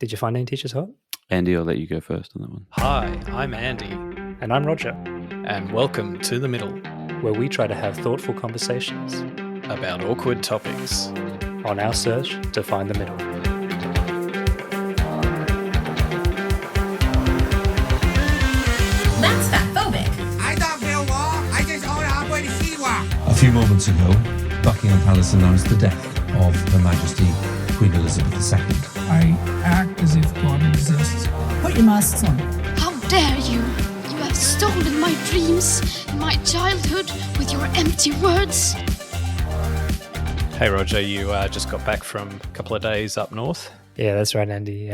Did you find any teachers hot? Andy, I'll let you go first on that one. Hi, I'm Andy, And I'm Roger, and welcome to The Middle, where we try to have thoughtful conversations about awkward topics. on our search to find the middle. That's fatphobic. I don't feel war. I just own halfway to Siwa. A few moments ago, Buckingham Palace announced the death of Her Majesty Queen Elizabeth II. I act as if God exists. Put your masks on. How dare you! You have stolen my dreams and my childhood with your empty words. Hey Roger, you just got back from a couple of days up north. Yeah, that's right, Andy.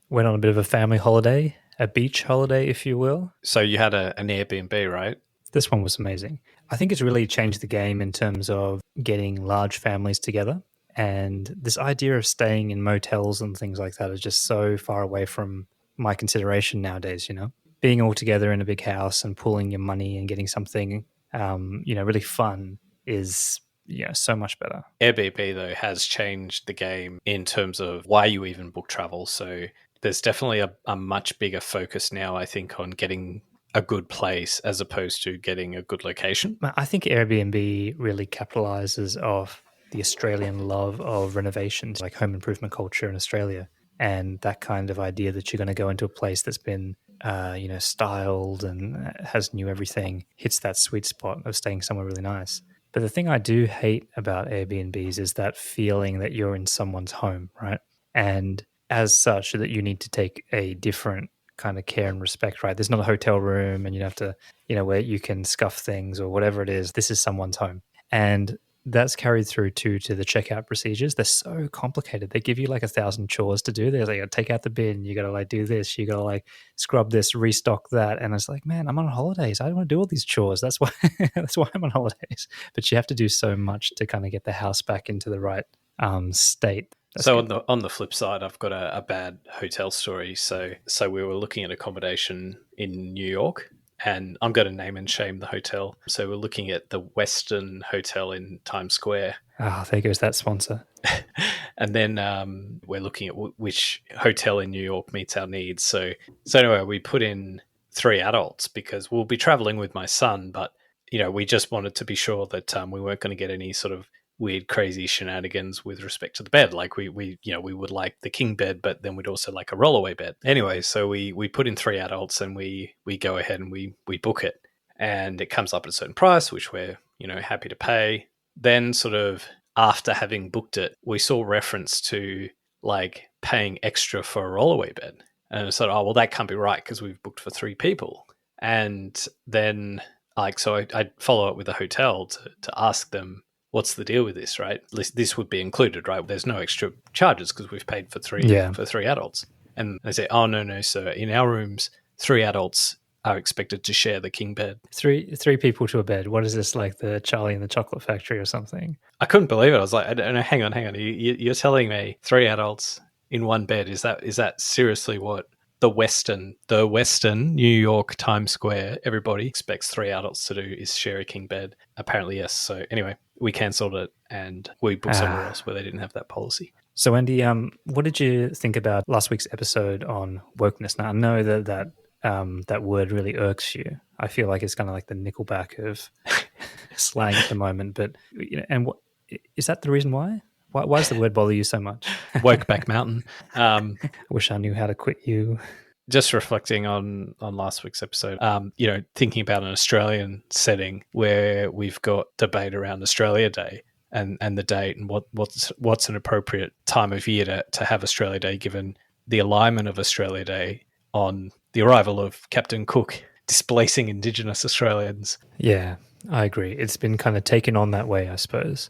Went on a bit of a family holiday, a beach holiday, if you will. So you had an Airbnb, right? This one was amazing. I think it's really changed the game in terms of getting large families together. And this idea of staying in motels and things like that is just so far away from my consideration nowadays, you know? Being all together in a big house and pooling your money and getting something, really fun is, so much better. Airbnb, though, has changed the game in terms of why you even book travel. So there's definitely a much bigger focus now, I think, on getting a good place as opposed to getting a good location. I think Airbnb really capitalizes off the Australian love of renovations, like home improvement culture in Australia, and that kind of idea that you're going to go into a place that's been, styled and has new everything, hits that sweet spot of staying somewhere really nice. But the thing I do hate about Airbnbs is that feeling that you're in someone's home, right? And as such, that you need to take a different kind of care and respect, right? There's not a hotel room and you have to, where you can scuff things or whatever it is. This is someone's home. And that's carried through to the checkout procedures. They're so complicated. They give you like 1,000 chores to do. They're like, take out the bin. You got to do this. You got to scrub this, restock that. And it's like, man, I'm on holidays. I don't want to do all these chores. That's why I'm on holidays. But you have to do so much to kind of get the house back into the right state. That's so good. on the flip side, I've got a bad hotel story. So we were looking at accommodation in New York, and I'm going to name and shame the hotel. So we're looking at the Westin Hotel in Times Square. Oh, there goes that sponsor. And then we're looking at which hotel in New York meets our needs. So anyway, we put in 3 adults because we'll be traveling with my son, but we just wanted to be sure that we weren't going to get any sort of weird, crazy shenanigans with respect to the bed. Like we would like the king bed, but then we'd also like a rollaway bed. Anyway, so we put in 3 adults and we go ahead and we book it, and it comes up at a certain price, which we're happy to pay. Then sort of after having booked it, we saw reference to like paying extra for a rollaway bed, and it's sort of, oh well, that can't be right because we've booked for 3 people. And then so I follow up with the hotel to ask them, what's the deal with this, right? This would be included, right? There's no extra charges because we've paid for 3 adults. And they say, oh, no, sir. In our rooms, 3 adults are expected to share the king bed. Three people to a bed. What is this, like the Charlie and the Chocolate Factory or something? I couldn't believe it. I was like, I don't know, hang on. You're telling me 3 adults in one bed. Is that seriously what the Westin New York Times Square, everybody expects 3 adults to do is share a king bed? Apparently, yes. So anyway, we cancelled it and we booked somewhere else where they didn't have that policy. So Andy, what did you think about last week's episode on wokeness? Now I know that word really irks you. I feel like it's kind of like the Nickelback of slang at the moment. But and what is that the reason why? Why does the word bother you so much? Wokeback Mountain. I wish I knew how to quit you. Just reflecting on last week's episode, thinking about an Australian setting where we've got debate around Australia Day and the date and what's an appropriate time of year to have Australia Day, given the alignment of Australia Day on the arrival of Captain Cook displacing Indigenous Australians. Yeah, I agree. It's been kind of taken on that way, I suppose.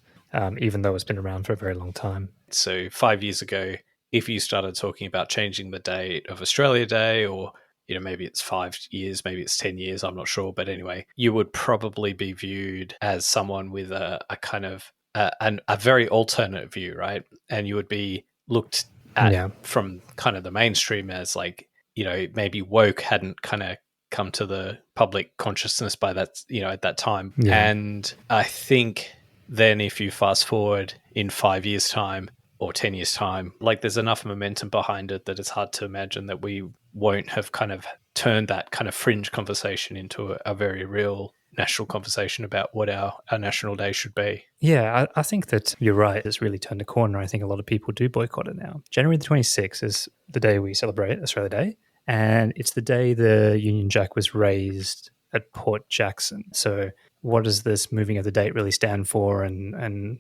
Even though it's been around for a very long time. So 5 years ago, if you started talking about changing the date of Australia Day, or maybe it's 5 years, maybe it's 10 years, I'm not sure. But anyway, you would probably be viewed as someone with a kind of a very alternate view, right? And you would be looked at from kind of the mainstream as like, maybe woke hadn't kind of come to the public consciousness by that, at that time. Yeah. And I think then if you fast forward in 5 years' time, or 10 years' time. Like there's enough momentum behind it that it's hard to imagine that we won't have kind of turned that kind of fringe conversation into a very real national conversation about what our national day should be. Yeah, I think that you're right. It's really turned a corner. I think a lot of people do boycott it now. January the 26th is the day we celebrate Australia Day, and it's the day the Union Jack was raised at Port Jackson. So what does this moving of the date really stand for, and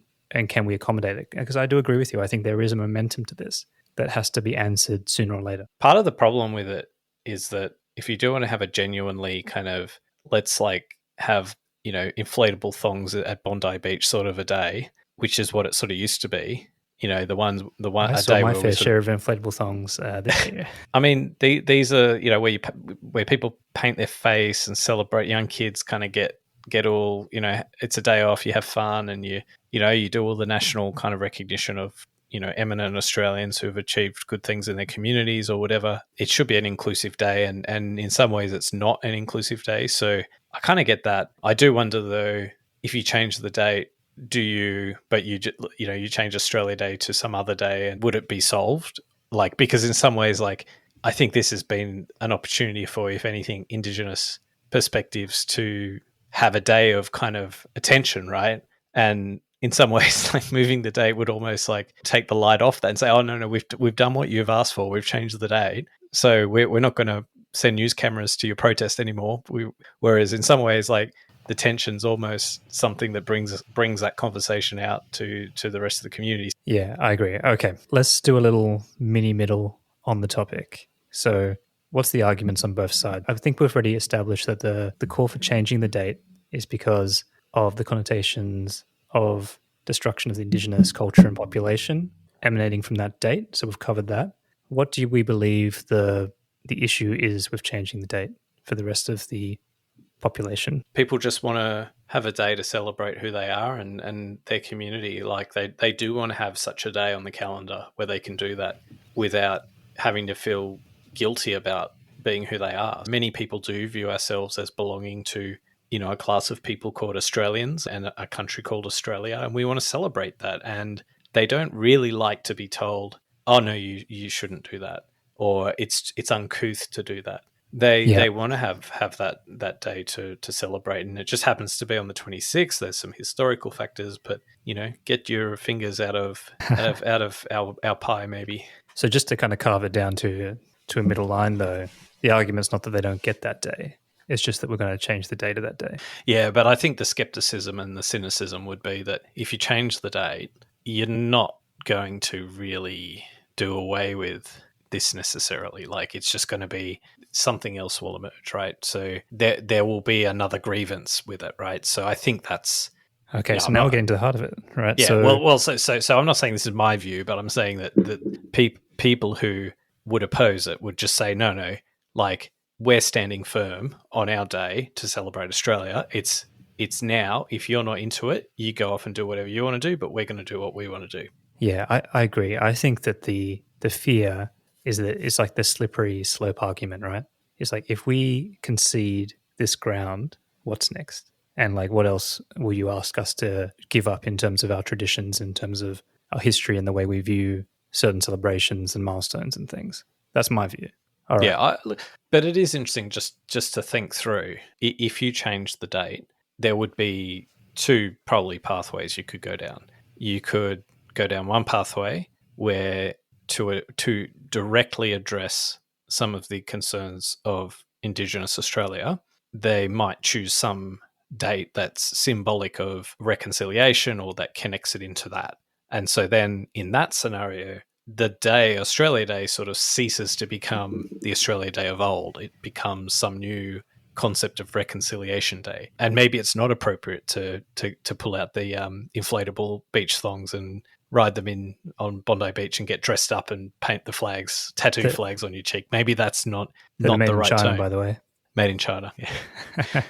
can we accommodate it? Because I do agree with you. I think there is a momentum to this that has to be answered sooner or later. Part of the problem with it is that if you do want to have a genuinely kind of, let's like have, inflatable thongs at Bondi Beach sort of a day, which is what it sort of used to be. The one I a saw day my where fair share of inflatable thongs this year. I mean, these are where people paint their face and celebrate. Young kids kind of get all, it's a day off, you have fun, and you do all the national kind of recognition of eminent Australians who have achieved good things in their communities or whatever. It should be an inclusive day, and in some ways it's not an inclusive day. So I kind of get that. I do wonder though, if you change the date, you change Australia Day to some other day, and would it be solved? Like, because in some ways, like, I think this has been an opportunity for, if anything, Indigenous perspectives to have a day of kind of attention, right? And in some ways, like moving the date would almost like take the light off that and say, oh, no, we've done what you've asked for. We've changed the date. So we're not going to send news cameras to your protest anymore. Whereas in some ways, like, the tension's almost something that brings that conversation out to the rest of the community. Yeah, I agree. Okay, let's do a little mini-middle on the topic. So what's the arguments on both sides? I think we've already established that the call for changing the date is because of the connotations of destruction of the Indigenous culture and population emanating from that date. So we've covered that. What do we believe the issue is with changing the date for the rest of the population? People just want to have a day to celebrate who they are and their community. Like they do want to have such a day on the calendar where they can do that without having to feel guilty about being who they are. Many people do view ourselves as belonging to, a class of people called Australians and a country called Australia, and we want to celebrate that. And they don't really like to be told, oh no, you shouldn't do that, or it's uncouth to do that. They want to have that day to celebrate, and it just happens to be on the 26th. There's some historical factors, but get your fingers out of our pie, maybe. So just to kind of carve it down to a middle line, though, the argument's not that they don't get that day. It's just that we're going to change the date of that day. Yeah, but I think the skepticism and the cynicism would be that if you change the date, you're not going to really do away with this necessarily. Like, it's just going to be something else will emerge, right? So there will be another grievance with it, right? So I think that's okay. So now we're getting to the heart of it, right? Yeah. So, So I'm not saying this is my view, but I'm saying that people who would oppose it would just say no, like, we're standing firm on our day to celebrate Australia. It's now. If you're not into it, you go off and do whatever you want to do, but we're going to do what we want to do. Yeah, I agree. I think that the fear is that it's like the slippery slope argument, right? It's like, if we concede this ground, what's next? And like, what else will you ask us to give up in terms of our traditions, in terms of our history and the way we view certain celebrations and milestones and things? That's my view. All right. Yeah, but it is interesting just to think through. If you change the date, there would be two probably pathways you could go down. You could go down one pathway where to directly address some of the concerns of Indigenous Australia, they might choose some date that's symbolic of reconciliation or that connects it into that. And so then in that scenario, the day, Australia Day, sort of ceases to become the Australia Day of old. It becomes some new concept of Reconciliation Day. And maybe it's not appropriate to pull out the inflatable beach thongs and ride them in on Bondi Beach and get dressed up and paint the flags, tattoo flags on your cheek. Maybe that's not the right China, tone. By the way. Made in China, yeah.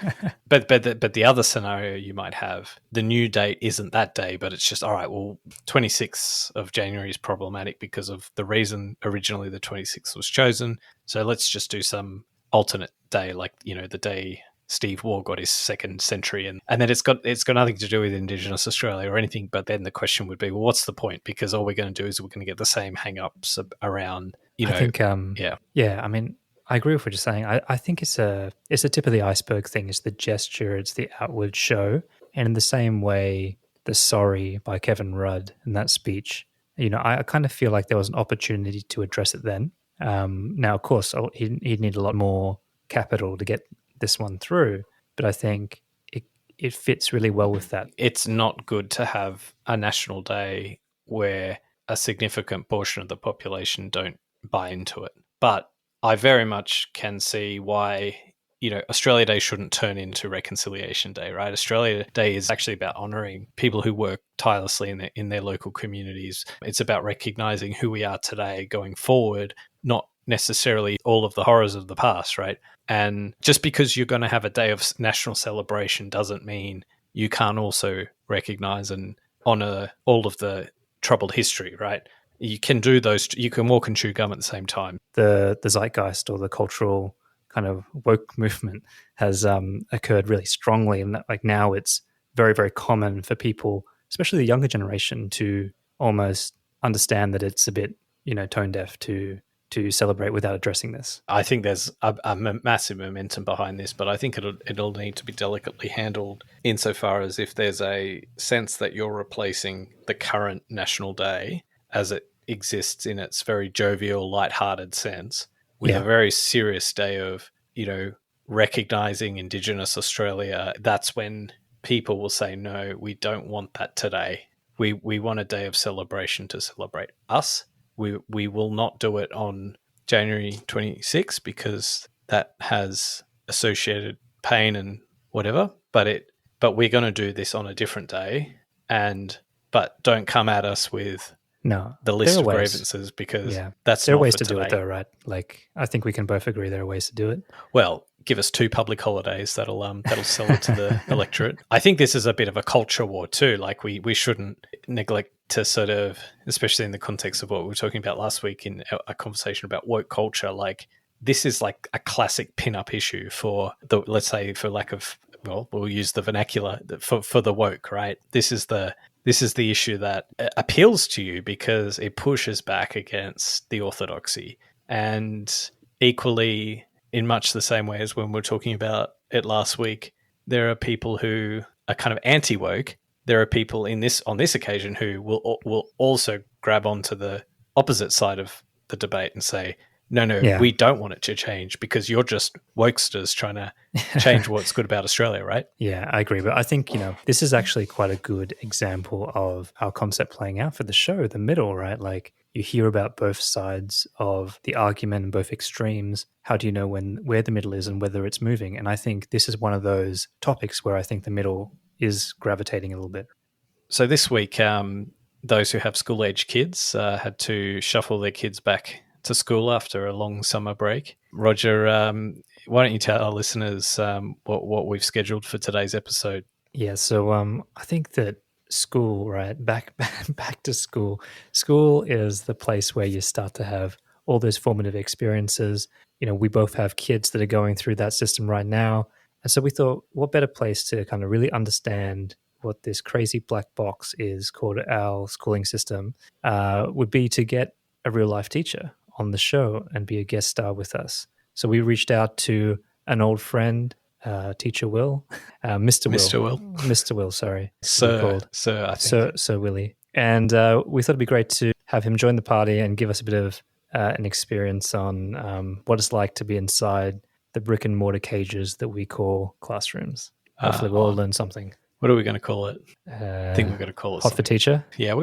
but the other scenario you might have, the new date isn't that day, but it's just, all right, well, 26th of January is problematic because of the reason originally the 26th was chosen. So let's just do some alternate day, like, the day Steve Waugh got his second century, and then it's got nothing to do with Indigenous Australia or anything. But then the question would be, well, what's the point? Because all we're going to do is we're going to get the same hang-ups around, I think, yeah. I mean, I agree with what you're saying. I think it's a tip of the iceberg thing. It's the gesture, it's the outward show, and in the same way, the sorry by Kevin Rudd in that speech. I kind of feel like there was an opportunity to address it then. Now, of course, he'd need a lot more capital to get this one through, but I think it fits really well with that. It's not good to have a national day where a significant portion of the population don't buy into it. But I very much can see why, Australia Day shouldn't turn into Reconciliation Day, right? Australia Day is actually about honouring people who work tirelessly in their local communities. It's about recognising who we are today going forward, not necessarily all of the horrors of the past, right? And just because you're going to have a day of national celebration doesn't mean you can't also recognise and honour all of the troubled history, right? You can do those. You can walk and chew gum at the same time. The zeitgeist or the cultural kind of woke movement has occurred really strongly, and that, like, now it's very, very common for people, especially the younger generation, to almost understand that it's a bit, tone deaf to celebrate without addressing this. I think there's a massive momentum behind this, but I think it'll need to be delicately handled insofar as if there's a sense that you're replacing the current National Day as it exists in its very jovial, lighthearted sense with a very serious day of, recognizing Indigenous Australia. That's when people will say, no, we don't want that today. We want a day of celebration to celebrate us. We will not do it on January 26th because that has associated pain and whatever. But we're going to do this on a different day. But don't come at us with the list of grievances, because that's there are not ways for to today. do it, though, right? Like, I think we can both agree there are ways to do it. Well, give us 2 public holidays that'll sell it to the electorate. I think this is a bit of a culture war too. Like, we shouldn't neglect to sort of, especially in the context of what we were talking about last week in a conversation about woke culture. Like, this is like a classic pin-up issue for the, let's say, for lack of, well, we'll use the vernacular for the woke, right? This is the issue that appeals to you because it pushes back against the orthodoxy. And equally, in much the same way as when we were talking about it last week, there are people who are kind of anti-woke. There are people on this occasion who will also grab onto the opposite side of the debate and say, no, we don't want it to change because you're just wokesters trying to change what's good about Australia, right? Yeah, I agree. But I think, this is actually quite a good example of our concept playing out for the show, the middle, right? Like, you hear about both sides of the argument and both extremes. How do you know where the middle is and whether it's moving? And I think this is one of those topics where I think the middle is gravitating a little bit. So this week, those who have school-age kids had to shuffle their kids back to school after a long summer break. Roger, why don't you tell our listeners what we've scheduled for today's episode? Yeah, so I think that school, right, back to school. School is the place where you start to have all those formative experiences. We both have kids that are going through that system right now. And so we thought, what better place to kind of really understand what this crazy black box is called our schooling system would be to get a real life teacher on the show and be a guest star with us. So we reached out to an old friend, Teacher Will, Mr. Will, sorry. Sir, I think. Sir Willie. And we thought it'd be great to have him join the party and give us a bit of an experience on what it's like to be inside the brick and mortar cages that we call classrooms. Hopefully we'll all learn something. What are we going to call it? I think we're going to call it Hot for Teacher? Yeah,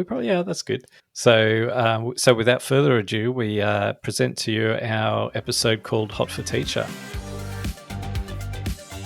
that's good. So without further ado, we present to you our episode called Hot for Teacher.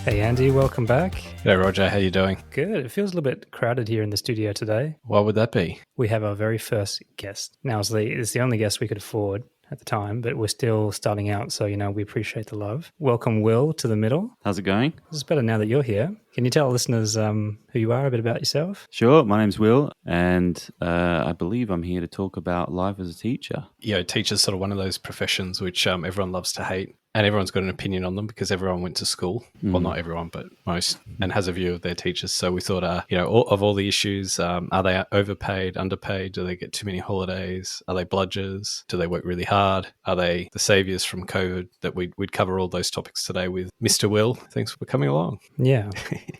Hey, Andy, welcome back. Hey, Roger, how you doing? Good. It feels a little bit crowded here in the studio today. Why would that be? We have our very first guest. Now, it's the only guest we could afford at the time, but we're still starting out, so, we appreciate the love. Welcome, Will, to the middle. How's it going? This is better now that you're here. Can you tell listeners who you are, a bit about yourself? Sure. My name's Will, and I believe I'm here to talk about life as a teacher. Teacher's sort of one of those professions which everyone loves to hate. and everyone's got an opinion on them because everyone went to school. Well, not everyone, but most, and has a view of their teachers. So we thought, of all the issues, are they overpaid, underpaid? Do they get too many holidays? Are they bludgers? Do they work really hard? Are they the saviors from COVID? That we'd cover all those topics today with Mr. Will. Thanks for coming along. Yeah,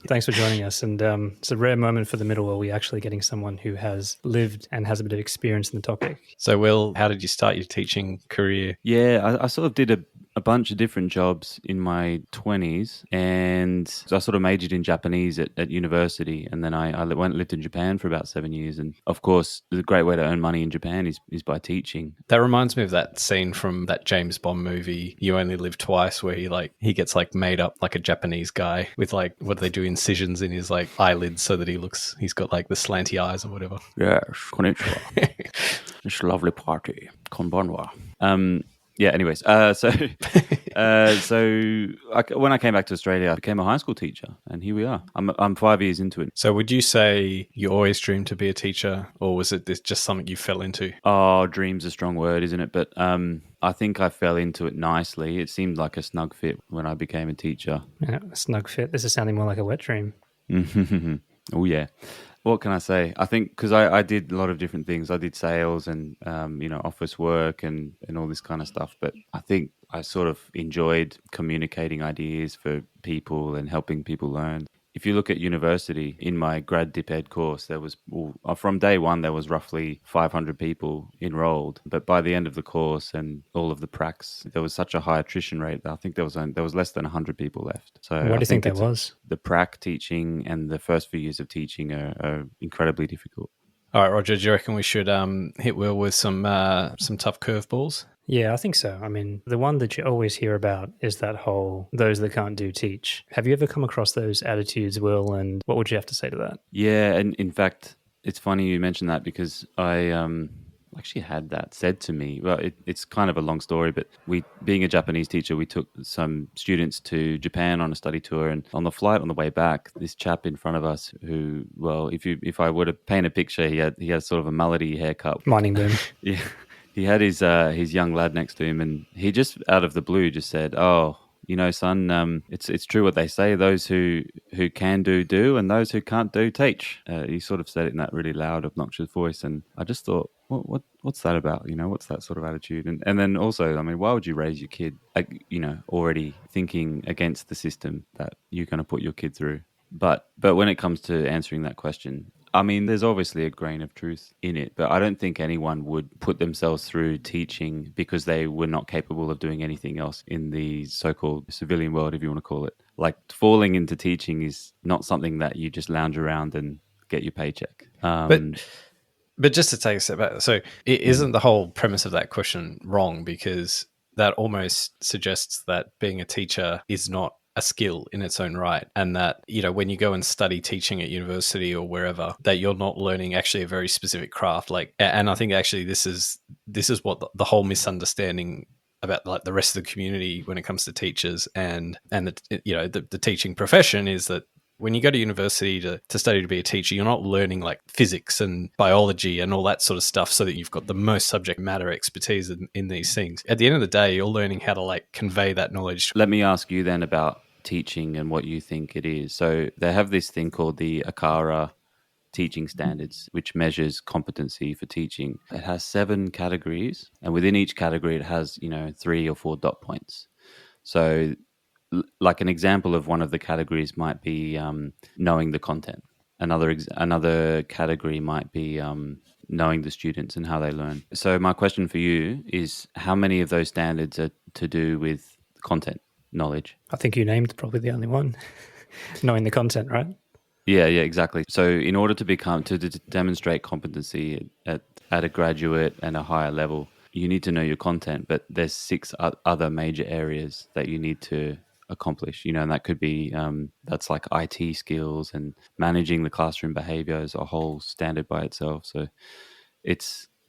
thanks for joining us. And it's a rare moment for the middle where we're actually getting someone who has lived and has a bit of experience in the topic. So, Will, how did you start your teaching career? Yeah, I sort of did a bunch of different jobs in my 20s, and so I sort of majored in Japanese at university, and then I went and lived in Japan for about 7 years. And of course, the great way to earn money in Japan is by teaching. That reminds me of that scene from that James Bond movie, You Only Live Twice, where he gets made up like a Japanese guy with what do they do, incisions in his eyelids so that he's got the slanty eyes or whatever. Yes, konnichiwa. It's a lovely party. Konbanwa. Yeah, anyways, when I came back to Australia, I became a high school teacher, and here we are. I'm 5 years into it. So would you say you always dreamed to be a teacher, or was it just something you fell into? Oh, dream's a strong word, isn't it? But I think I fell into it nicely. It seemed like a snug fit when I became a teacher. Yeah, a snug fit. This is sounding more like a wet dream. Oh, yeah. What can I say? I think because I did a lot of different things. I did sales and, office work and all this kind of stuff. But I think I sort of enjoyed communicating ideas for people and helping people learn. If you look at university, in my grad dip ed course, there was, from day one, there was roughly 500 people enrolled. But by the end of the course and all of the pracs, there was such a high attrition rate that I think there was less than 100 people left. So why do you think that was? The prac teaching and the first few years of teaching are incredibly difficult. All right, Roger, do you reckon we should hit Will with some tough curveballs? Yeah, I think so. I mean, the one that you always hear about is that whole those that can't do teach. Have you ever come across those attitudes, Will, and what would you have to say to that? Yeah, and in fact, it's funny you mentioned that because I actually had that said to me. Well, it's kind of a long story, but being a Japanese teacher, we took some students to Japan on a study tour, and on the flight on the way back, this chap in front of us who, well, if I were to paint a picture, he had sort of a mullety haircut. Mining boom. Yeah. He had his young lad next to him, and he just out of the blue just said, "Oh, son, it's true what they say. Those who can do, and those who can't do, teach." He sort of said it in that really loud, obnoxious voice, and I just thought, what's that about? What's that sort of attitude? And then also, I mean, why would you raise your kid, already thinking against the system that you're going to put your kid through? But when it comes to answering that question, I mean, there's obviously a grain of truth in it, but I don't think anyone would put themselves through teaching because they were not capable of doing anything else in the so-called civilian world, if you want to call it. Like, falling into teaching is not something that you just lounge around and get your paycheck. But just to take a step back, so isn't the whole premise of that question wrong? Because that almost suggests that being a teacher is not a skill in its own right, and that when you go and study teaching at university or wherever, that you're not learning actually a very specific craft. And I think actually this is what the whole misunderstanding about the rest of the community when it comes to teachers and the teaching profession is that when you go to university to study to be a teacher, you're not learning physics and biology and all that sort of stuff so that you've got the most subject matter expertise in these things. At the end of the day, you're learning how to convey that knowledge. Let me ask you then about teaching and what you think it is. So they have this thing called the ACARA teaching standards, which measures competency for teaching. It has 7 categories, and within each category, it has 3 or 4 dot points. So like an example of one of the categories might be knowing the content. Another category might be knowing the students and how they learn. So my question for you is, how many of those standards are to do with content knowledge? I think you named probably the only one. Knowing the content, right? Yeah, exactly. So in order to demonstrate competency at a graduate and a higher level, you need to know your content, but there's 6 other major areas that you need to accomplish, and that could be that's like IT skills and managing the classroom behavior as a whole standard by itself. So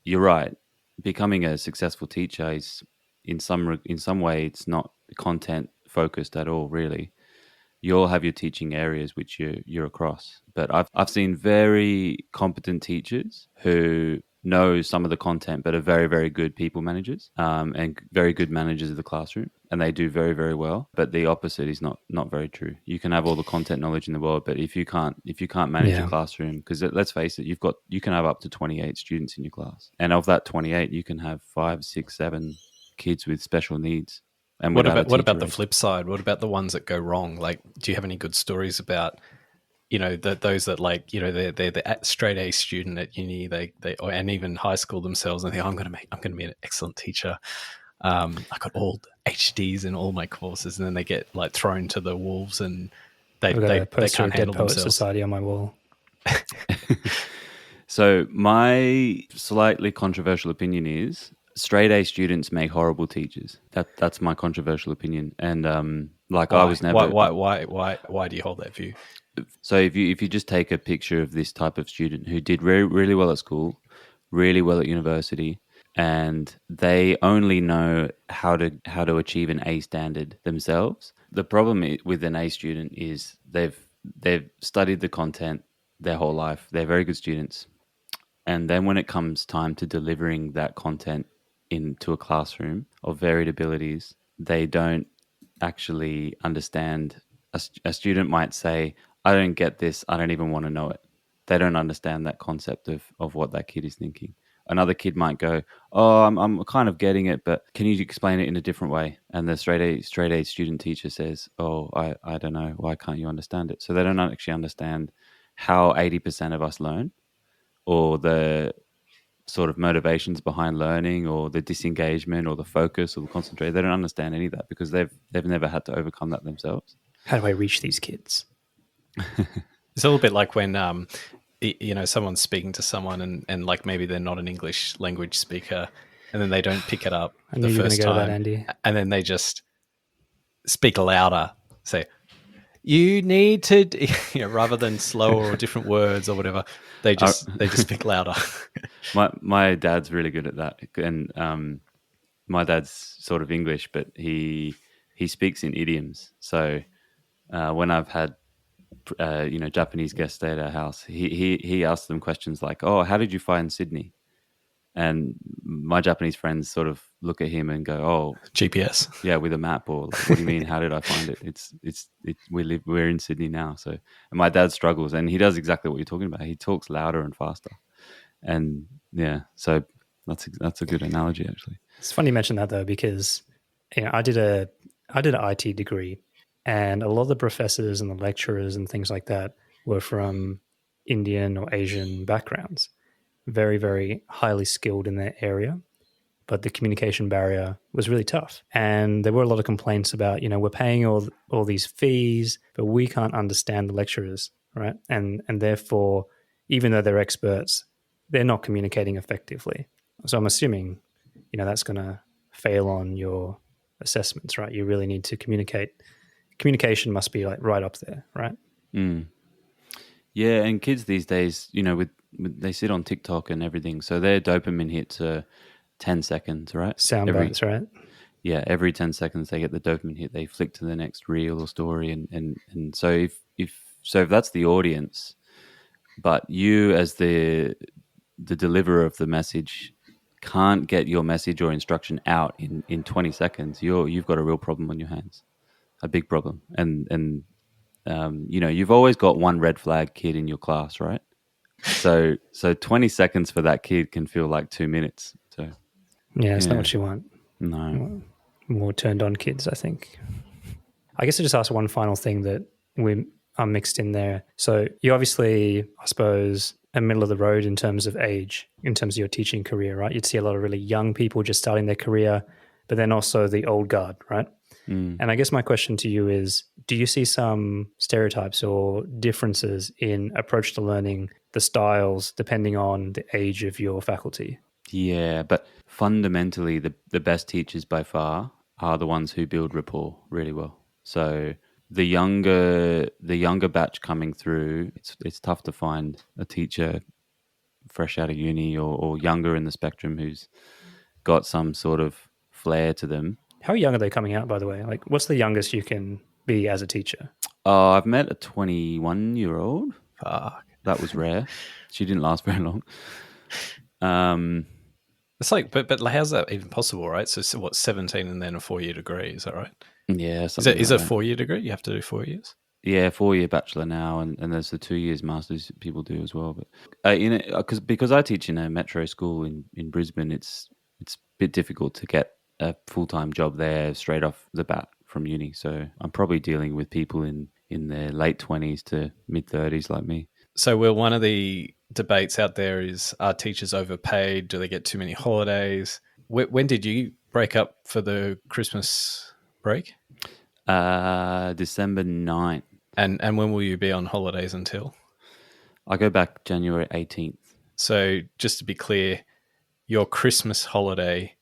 you're right, becoming a successful teacher is in some way it's not content focused at all, really. You all have your teaching areas which you're across, but I've seen very competent teachers who know some of the content, but are very, very good people managers and very good managers of the classroom, and they do very, very well. But the opposite is not very true. You can have all the content knowledge in the world, but if you can't manage your classroom, because let's face it, you can have up to 28 students in your class, and of that 28, you can have 5, 6, 7 kids with special needs. And what about the flip side? What about the ones that go wrong? Like, do you have any good stories about, those that, like, they're the straight A student at uni, and even high school themselves, and think, I'm going to be an excellent teacher. I got all HDs in all my courses, and then they get like thrown to the wolves, and I've got a poster can't of Dead handle Poet themselves. Society on my wall. So my slightly controversial opinion is straight A students make horrible teachers. That's my controversial opinion. And I was never. Why do you hold that view? So if you just take a picture of this type of student who did really, really well at school, really well at university, and they only know how to achieve an A standard themselves. The problem with an A student is they've studied the content their whole life. They're very good students. And then when it comes time to delivering that content into a classroom of varied abilities, they don't actually understand. A student might say, I don't get this. I don't even want to know it. They don't understand that concept of what that kid is thinking. Another kid might go, oh, I'm kind of getting it, but can you explain it in a different way? And the straight A student teacher says, oh, I don't know. Why can't you understand it? So they don't actually understand how 80% of us learn, or the sort of motivations behind learning, or the disengagement, or the focus, or the concentration. They don't understand any of that because they've never had to overcome that themselves. How do I reach these kids? It's a little bit like when someone's speaking to someone and like maybe they're not an English language speaker, and then they don't pick it up the first time, Andy. And then they just speak louder, say, you need to, rather than slower or different words or whatever, they just speak louder. My dad's really good at that, and my dad's sort of English, but he speaks in idioms. So when I've had Japanese guests stay at our house, he asks them questions like, "Oh, how did you find Sydney?" And my Japanese friends sort of look at him and go, "Oh, GPS." Yeah, with a map, or like, what do you mean? How did I find it? We're in Sydney now. So, and my dad struggles, and he does exactly what you're talking about. He talks louder and faster, and yeah, so that's a good analogy actually. It's funny you mention that though, because I did an IT degree, and a lot of the professors and the lecturers and things like that were from Indian or Asian backgrounds, very, very highly skilled in their area. But the communication barrier was really tough. And there were a lot of complaints about, we're paying all these fees, but we can't understand the lecturers, right? And therefore, even though they're experts, they're not communicating effectively. So I'm assuming, that's going to fail on your assessments, right? You really need to communicate. Communication must be like right up there, right? Mm. Yeah, and kids these days, they sit on TikTok and everything, so their dopamine hits are 10 seconds, right? Sound bites, right? Yeah, every 10 seconds they get the dopamine hit. They flick to the next reel or story, and so if that's the audience, but you as the deliverer of the message can't get your message or instruction out in 20 seconds, you've got a real problem on your hands, a big problem. And you've always got one red flag kid in your class, right? So 20 seconds for that kid can feel like 2 minutes. So it's not what you want. No. More turned on kids, I think. I guess I just ask one final thing that we are mixed in there. So you obviously, I suppose, a middle of the road in terms of age, in terms of your teaching career, right? You'd see a lot of really young people just starting their career, but then also the old guard, right? Mm. And I guess my question to you is, do you see some stereotypes or differences in approach to learning, the styles, depending on the age of your faculty? Yeah, but fundamentally, the best teachers by far are the ones who build rapport really well. So the younger batch coming through, it's tough to find a teacher fresh out of uni or younger in the spectrum who's got some sort of flair to them. How young are they coming out, by the way? Like, what's the youngest you can be as a teacher? I've met a 21-year-old. Fuck. That was rare. She didn't last very long. It's like, but how's that even possible, right? So what, 17 and then a 4-year degree? Is that right? Yeah, Is something it is like a that. 4-year degree? You have to do 4 years. Yeah, 4-year bachelor now, and there's the 2 years masters people do as well. But because I teach in a metro school in Brisbane, it's a bit difficult to get a full-time job there straight off the bat from uni. So I'm probably dealing with people in their late 20s to mid 30s like me. So, Will, one of the debates out there is, are teachers overpaid? Do they get too many holidays? When did you break up for the Christmas break? December 9th. And when will you be on holidays until? I go back January 18th. So, just to be clear, your Christmas holiday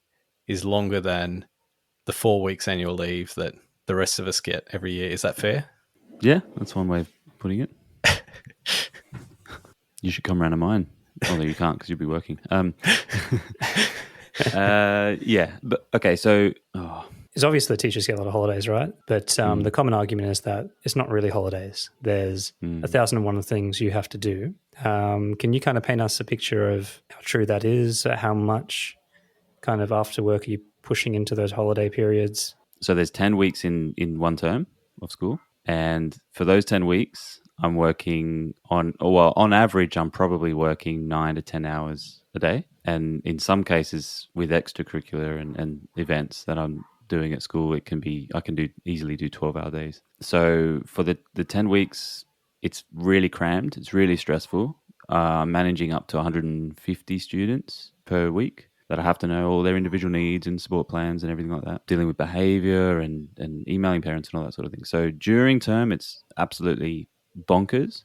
is longer than the 4 weeks annual leave that the rest of us get every year. Is that fair? Yeah, that's one way of putting it. You should come around to mine. Although you can't because you'll be working. Yeah, but okay. So, It's obvious that teachers get a lot of holidays, right? But the common argument is that it's not really holidays. There's 1,001 things you have to do. Can you kind of paint us a picture of how true that is? How much kind of after work are you pushing into those holiday periods? so there's 10 weeks in one term of school, and for those 10 weeks, I'm working on average, I'm probably working 9 to 10 hours a day, and in some cases with extracurricular and events that I'm doing at school, I can easily do 12-hour days. So for the 10 weeks, it's really crammed. It's really stressful. I'm managing up to 150 students per week that I have to know all their individual needs and support plans and everything like that. Dealing with behavior and emailing parents and all that sort of thing. So during term, it's absolutely bonkers.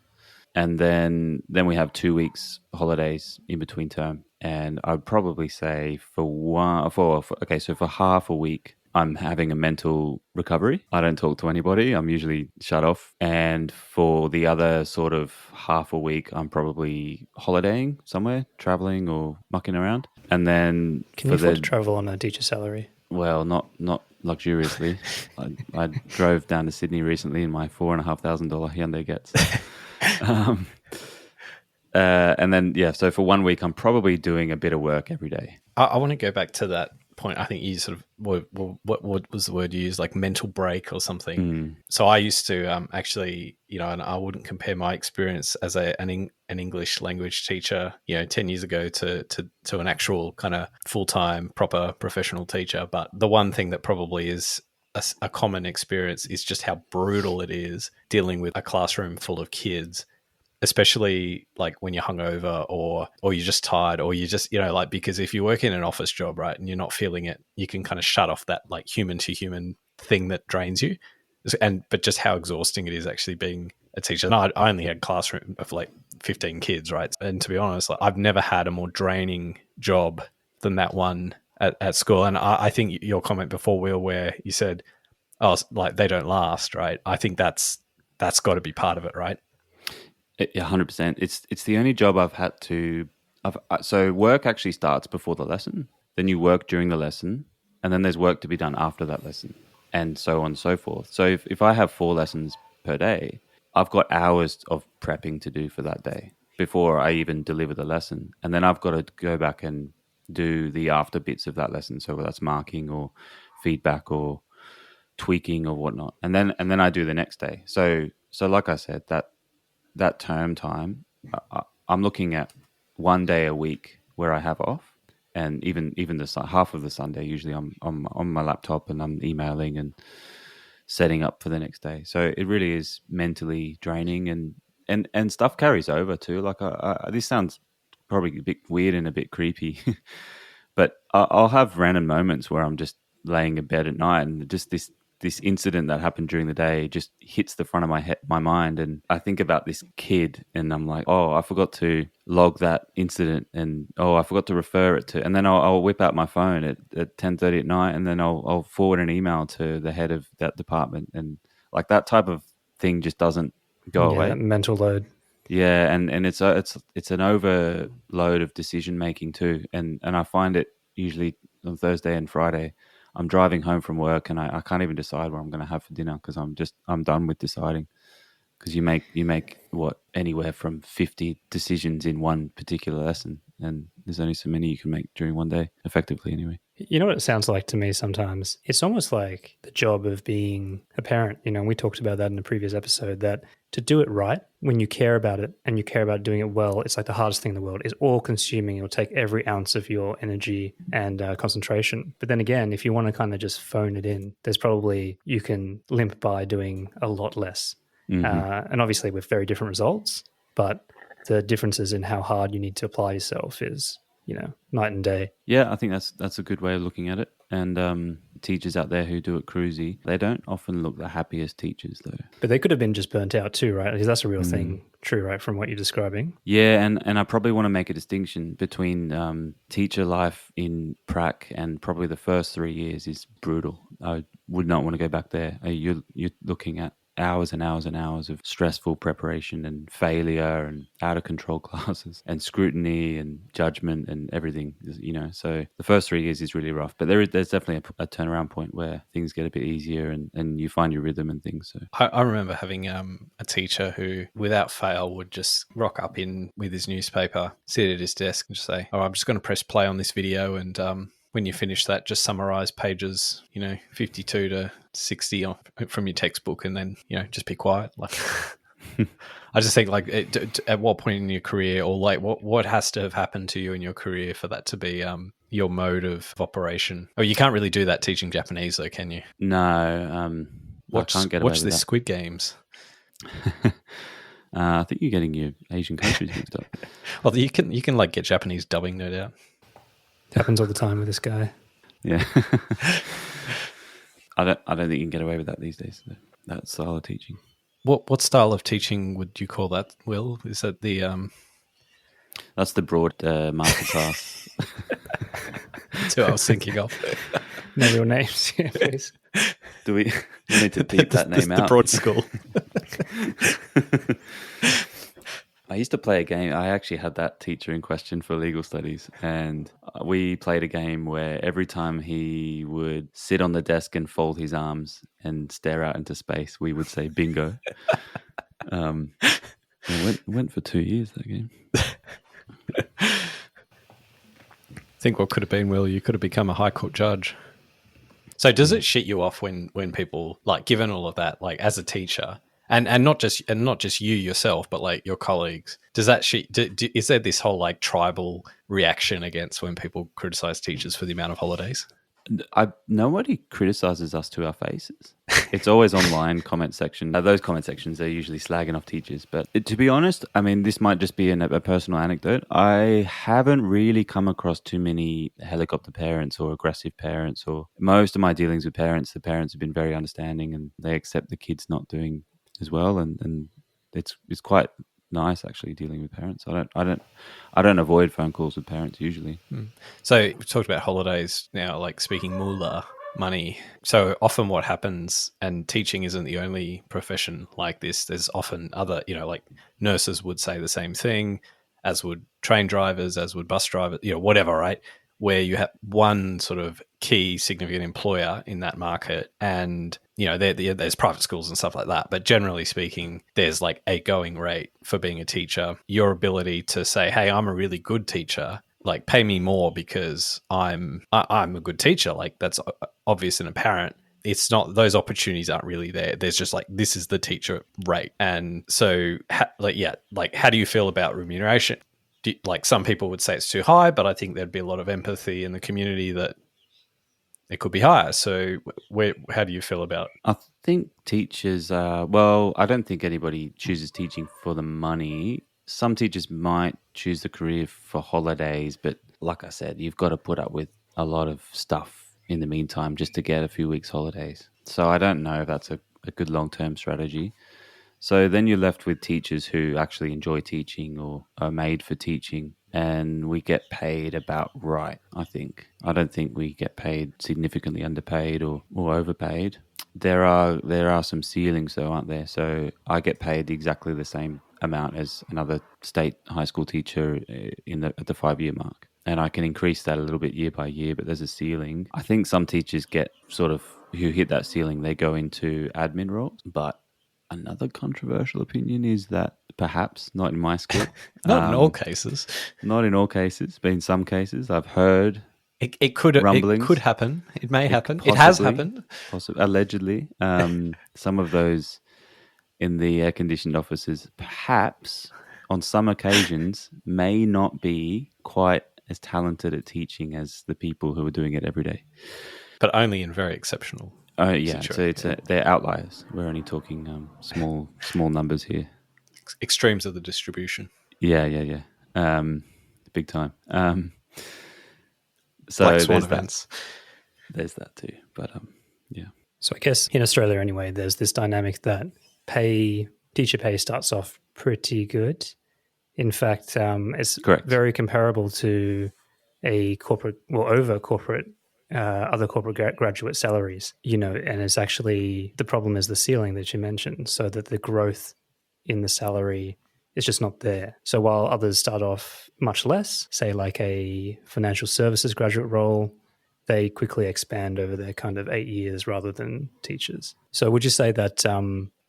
And then we have 2 weeks holidays in between term. And I'd probably say for half a week, I'm having a mental recovery. I don't talk to anybody. I'm usually shut off. And for the other sort of half a week, I'm probably holidaying somewhere, traveling or mucking around. And then Can you afford to travel on a teacher salary? Well, not luxuriously. I drove down to Sydney recently in my $4,500 Hyundai Getz. And then, so for 1 week, I'm probably doing a bit of work every day. I want to go back to that point. I think you sort of, what was the word you used, like mental break or something. So I used to actually, and I wouldn't compare my experience as an English language teacher, 10 years ago to an actual kind of full-time, proper professional teacher. But the one thing that probably is a common experience is just how brutal it is dealing with a classroom full of kids, especially like when you're hungover or you're just tired or you just, because if you work in an office job, right, and you're not feeling it, you can kind of shut off that like human to human thing that drains you. But just how exhausting it is actually being a teacher. And I only had classroom of like 15 kids, right? And to be honest, like, I've never had a more draining job than that one at school. And I think your comment before, Will, where you said, oh, like they don't last, right? I think that's got to be part of it, right? Yeah, 100%. It's the only job I've had to. So work actually starts before the lesson. Then you work during the lesson, and then there's work to be done after that lesson, and so on and so forth. So if I have 4 lessons per day, I've got hours of prepping to do for that day before I even deliver the lesson, and then I've got to go back and do the after bits of that lesson. So whether that's marking or feedback or tweaking or whatnot, and then I do the next day. So like I said, that term time, I'm looking at 1 day a week where I have off, and even the half of the Sunday, usually I'm on my laptop and I'm emailing and setting up for the next day. So it really is mentally draining, and stuff carries over too. Like this sounds probably a bit weird and a bit creepy, but I'll have random moments where I'm just laying in bed at night and just this incident that happened during the day just hits the front of my mind, and I think about this kid, and I'm like, oh, I forgot to log that incident, and oh, I forgot to refer it to, and then I'll whip out my phone at 10:30 at night, and then I'll forward an email to the head of that department, and like that type of thing just doesn't go away. That mental load. Yeah, and it's an overload of decision making too, and I find it usually on Thursday and Friday. I'm driving home from work and I can't even decide what I'm going to have for dinner because I'm done with deciding, because you make what, anywhere from 50 decisions in one particular lesson, and there's only so many you can make during one day, effectively anyway. You know what it sounds like to me sometimes? It's almost like the job of being a parent. You know, and we talked about that in a previous episode, that to do it right, when you care about it and you care about doing it well, it's like the hardest thing in the world. It's all consuming. It'll take every ounce of your energy and concentration. But then again, if you want to kind of just phone it in, there's probably, you can limp by doing a lot less. And obviously with very different results, but the differences in how hard you need to apply yourself is, you know, night and day. Yeah, I think that's a good way of looking at it. And teachers out there who do it cruisy, they don't often look the happiest teachers, though. But they could have been just burnt out too, right? Because that's a real thing, true, right, from what you're describing? Yeah, and I probably want to make a distinction between teacher life in prac, and probably the first 3 years is brutal. I would not want to go back there. You're looking at hours and hours and hours of stressful preparation and failure and out of control classes and scrutiny and judgment and everything, you know. So the first 3 years is really rough, but there's definitely a turnaround point where things get a bit easier and you find your rhythm and things. So I remember having a teacher who, without fail, would just rock up in with his newspaper, sit at his desk and just say, "Oh, I'm just going to press play on this video, and when you finish that, just summarize pages, 52 to 60 from your textbook, and then, just be quiet." Like, I just think, like, at what point in your career, or like what has to have happened to you in your career for that to be your mode of operation? Oh, you can't really do that teaching Japanese, though, can you? no, I can't get away Watch with this that. Squid Games. I think you're getting your Asian countries mixed up. Well, you can like get Japanese dubbing, no doubt. Happens all the time with this guy. Yeah. I don't think you can get away with that these days, that style of teaching. What style of teaching would you call that, Will? Is that the That's the broad masterclass. That's who I was thinking of. No real names, yeah, please. Do we need to beep that name out? The broad school. I used to play a game. I actually had that teacher in question for legal studies, and we played a game where every time he would sit on the desk and fold his arms and stare out into space, we would say bingo. It went for 2 years, that game. I think what could have been, Will, you could have become a high court judge. So does it shit you off when people, like, given all of that, like, as a teacher, and not just you yourself, but like your colleagues, does that is there this whole like tribal reaction against when people criticize teachers for the amount of holidays? Nobody criticizes us to our faces. It's always online comment section. Those comment sections are usually slagging off teachers. But to be honest, I mean, this might just be a personal anecdote. I haven't really come across too many helicopter parents or aggressive parents, or most of my dealings with parents, the parents have been very understanding and they accept the kids not doing as well. And it's quite nice actually dealing with parents. I don't avoid phone calls with parents usually. So we talked about holidays now, like speaking moolah, money. So often what happens, and teaching isn't the only profession like this, there's often other, like nurses would say the same thing, as would train drivers, as would bus drivers, whatever, right? Where you have one sort of key significant employer in that market, and there's private schools and stuff like that, but generally speaking, there's like a going rate for being a teacher. Your ability to say, "Hey, I'm a really good teacher, like pay me more because I'm a good teacher," like that's obvious and apparent. It's not, those opportunities aren't really there. There's just like, this is the teacher rate. And so how do you feel about remuneration? Like some people would say it's too high, but I think there'd be a lot of empathy in the community that it could be higher. So how do you feel about? I think teachers I don't think anybody chooses teaching for the money. Some teachers might choose the career for holidays, but like I said, you've got to put up with a lot of stuff in the meantime just to get a few weeks holidays. So I don't know if that's a good long-term strategy. So then you're left with teachers who actually enjoy teaching or are made for teaching, and we get paid about right, I think. I don't think we get paid significantly underpaid or overpaid. There are some ceilings though, aren't there? So I get paid exactly the same amount as another state high school teacher at the 5-year mark. And I can increase that a little bit year by year, but there's a ceiling. I think some teachers get who hit that ceiling, they go into admin roles, but another controversial opinion is that perhaps not in my school. Not in all cases. Not in all cases, but in some cases, I've heard It could rumblings. happen. It may happen. It has happened. Allegedly. Some of those in the air-conditioned offices, perhaps on some occasions, may not be quite as talented at teaching as the people who are doing it every day. But only in very exceptional. Oh yeah, situations. so they're outliers. We're only talking small numbers here. Extremes of the distribution. Yeah. Big time. So Black swan there's events. that. There's that too. But yeah. So I guess in Australia anyway, there's this dynamic that teacher pay starts off pretty good. In fact, it's Correct. very comparable to other corporate graduate salaries, and it's actually, the problem is the ceiling that you mentioned, so that the growth in the salary is just not there. So while others start off much less, say like a financial services graduate role, they quickly expand over their kind of 8 years rather than teachers. So would you say that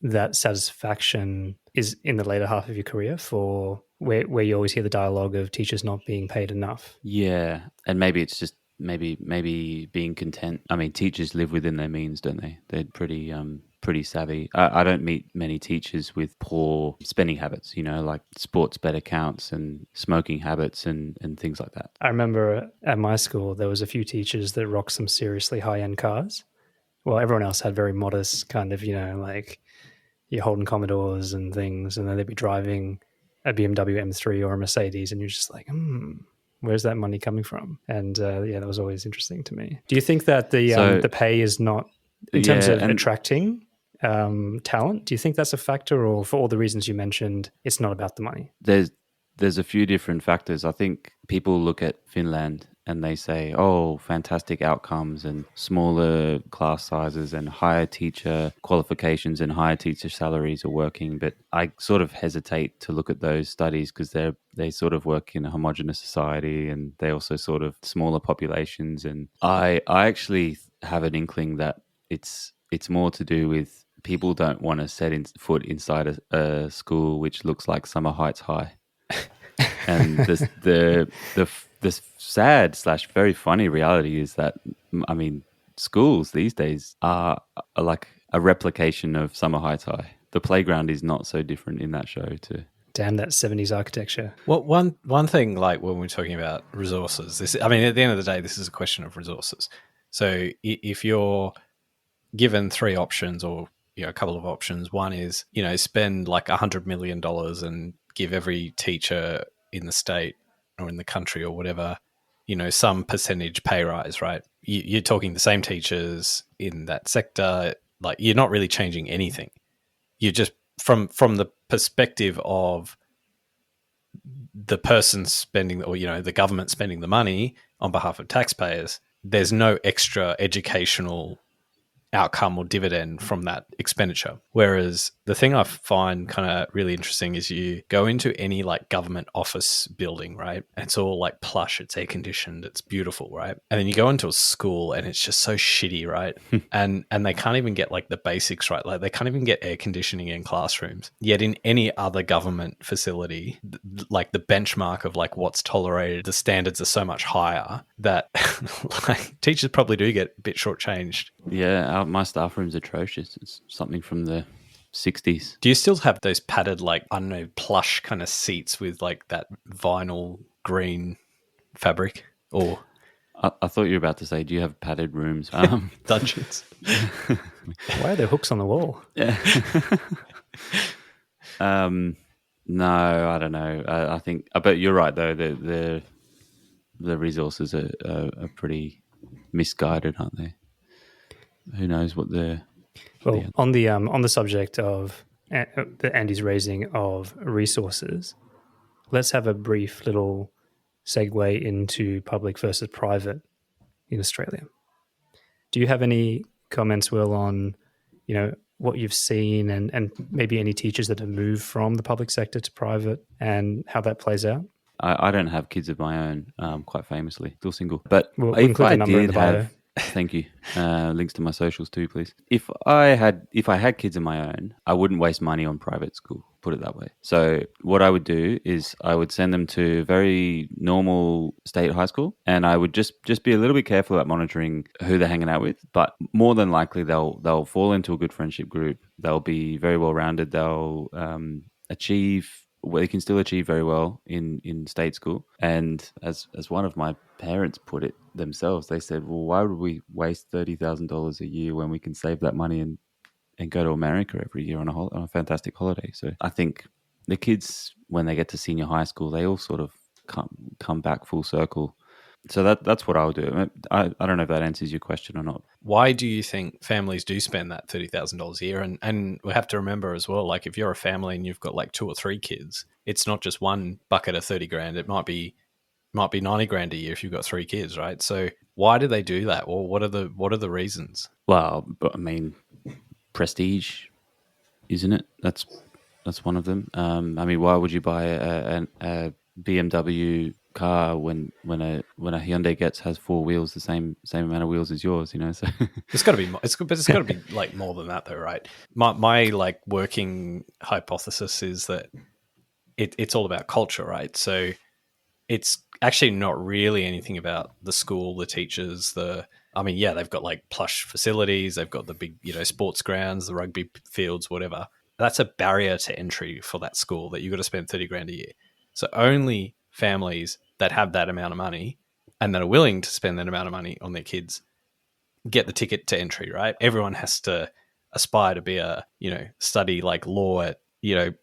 that satisfaction is in the later half of your career, for where you always hear the dialogue of teachers not being paid enough? Yeah, and maybe it's just maybe being content. I mean, teachers live within their means, don't they? They're pretty savvy. I don't meet many teachers with poor spending habits, like sports bet accounts and smoking habits and things like that. I remember at my school, there was a few teachers that rocked some seriously high-end cars. Well, everyone else had very modest kind of, like your Holden Commodores and things, and then they'd be driving a BMW M3 or a Mercedes, and you're just like, where's that money coming from? And that was always interesting to me. Do you think that the pay is not, in terms of attracting talent, do you think that's a factor, or for all the reasons you mentioned, it's not about the money? There's a few different factors. I think people look at Finland and they say, oh, fantastic outcomes and smaller class sizes and higher teacher qualifications and higher teacher salaries are working. But I sort of hesitate to look at those studies because they sort of work in a homogenous society, and they also sort of smaller populations. And I actually have an inkling that it's more to do with people don't want to set foot inside a school which looks like Summer Heights High. And the sad / very funny reality is that, I mean, schools these days are like a replication of Summer Heights High. The playground is not so different in that show too. Damn that 70s architecture. Well, one thing, like when we're talking about resources, at the end of the day, this is a question of resources. So if you're given three options, or a couple of options, one is, spend like $100 million and give every teacher in the state or in the country or whatever, some percentage pay rise, right? You're talking the same teachers in that sector. Like, you're not really changing anything. You're just from the perspective of the person spending, or, the government spending the money on behalf of taxpayers, there's no extra educational outcome or dividend from that expenditure. Whereas the thing I find kind of really interesting is you go into any like government office building, right? And it's all like plush, it's air conditioned, it's beautiful, right? And then you go into a school and it's just so shitty, right? and they can't even get like the basics right. Like, they can't even get air conditioning in classrooms. Yet in any other government facility, like the benchmark of like what's tolerated, the standards are so much higher that like teachers probably do get a bit shortchanged. Yeah, my staff room's atrocious. It's something from the 60s. Do you still have those padded, like, I don't know, plush kind of seats with like that vinyl green fabric? Or I thought you were about to say, do you have padded rooms? dungeons? Why are there hooks on the wall? Yeah. No, I don't know. I think, but you're right though. The resources are pretty misguided, aren't they? Who knows what the... Well, on the subject of that Andy's raising of resources, let's have a brief little segue into public versus private in Australia. Do you have any comments, Will, on what you've seen and maybe any teachers that have moved from the public sector to private and how that plays out? I don't have kids of my own, quite famously, still single. But we'll if include I the number in did the bio. have, Thank you. Links to my socials too, please. If I had kids of my own, I wouldn't waste money on private school. Put it that way. So what I would do is I would send them to very normal state high school, and I would just be a little bit careful about monitoring who they're hanging out with. But more than likely, they'll fall into a good friendship group. They'll be very well rounded. They'll achieve. Well, they can still achieve very well in state school. And as one of my parents put it themselves, they said, well, why would we waste $30,000 a year when we can save that money and go to America every year on a fantastic holiday? So I think the kids, when they get to senior high school, they all sort of come back full circle. So that's what I'll do. I don't know if that answers your question or not. Why do you think families do spend that $30,000 a year? And we have to remember as well, like if you're a family and you've got like 2 or 3 kids, it's not just one bucket of 30 grand. It might be 90 grand a year if you've got 3 kids, right? So why do they do that? Or what are the reasons? Well, but I mean, prestige, isn't it? That's one of them. I mean, why would you buy a BMW car when a Hyundai Getz has 4 wheels, the same amount of wheels as yours? You know, so it's got to be. It's got to be like more than that, though, right? My like working hypothesis is that it's all about culture, right? So it's actually not really anything about the school, the teachers, I mean, yeah, they've got like plush facilities, they've got the big, sports grounds, the rugby fields, whatever. That's a barrier to entry for that school that you've got to spend 30 grand a year. So only families that have that amount of money and that are willing to spend that amount of money on their kids get the ticket to entry, right? Everyone has to aspire to be study like law at,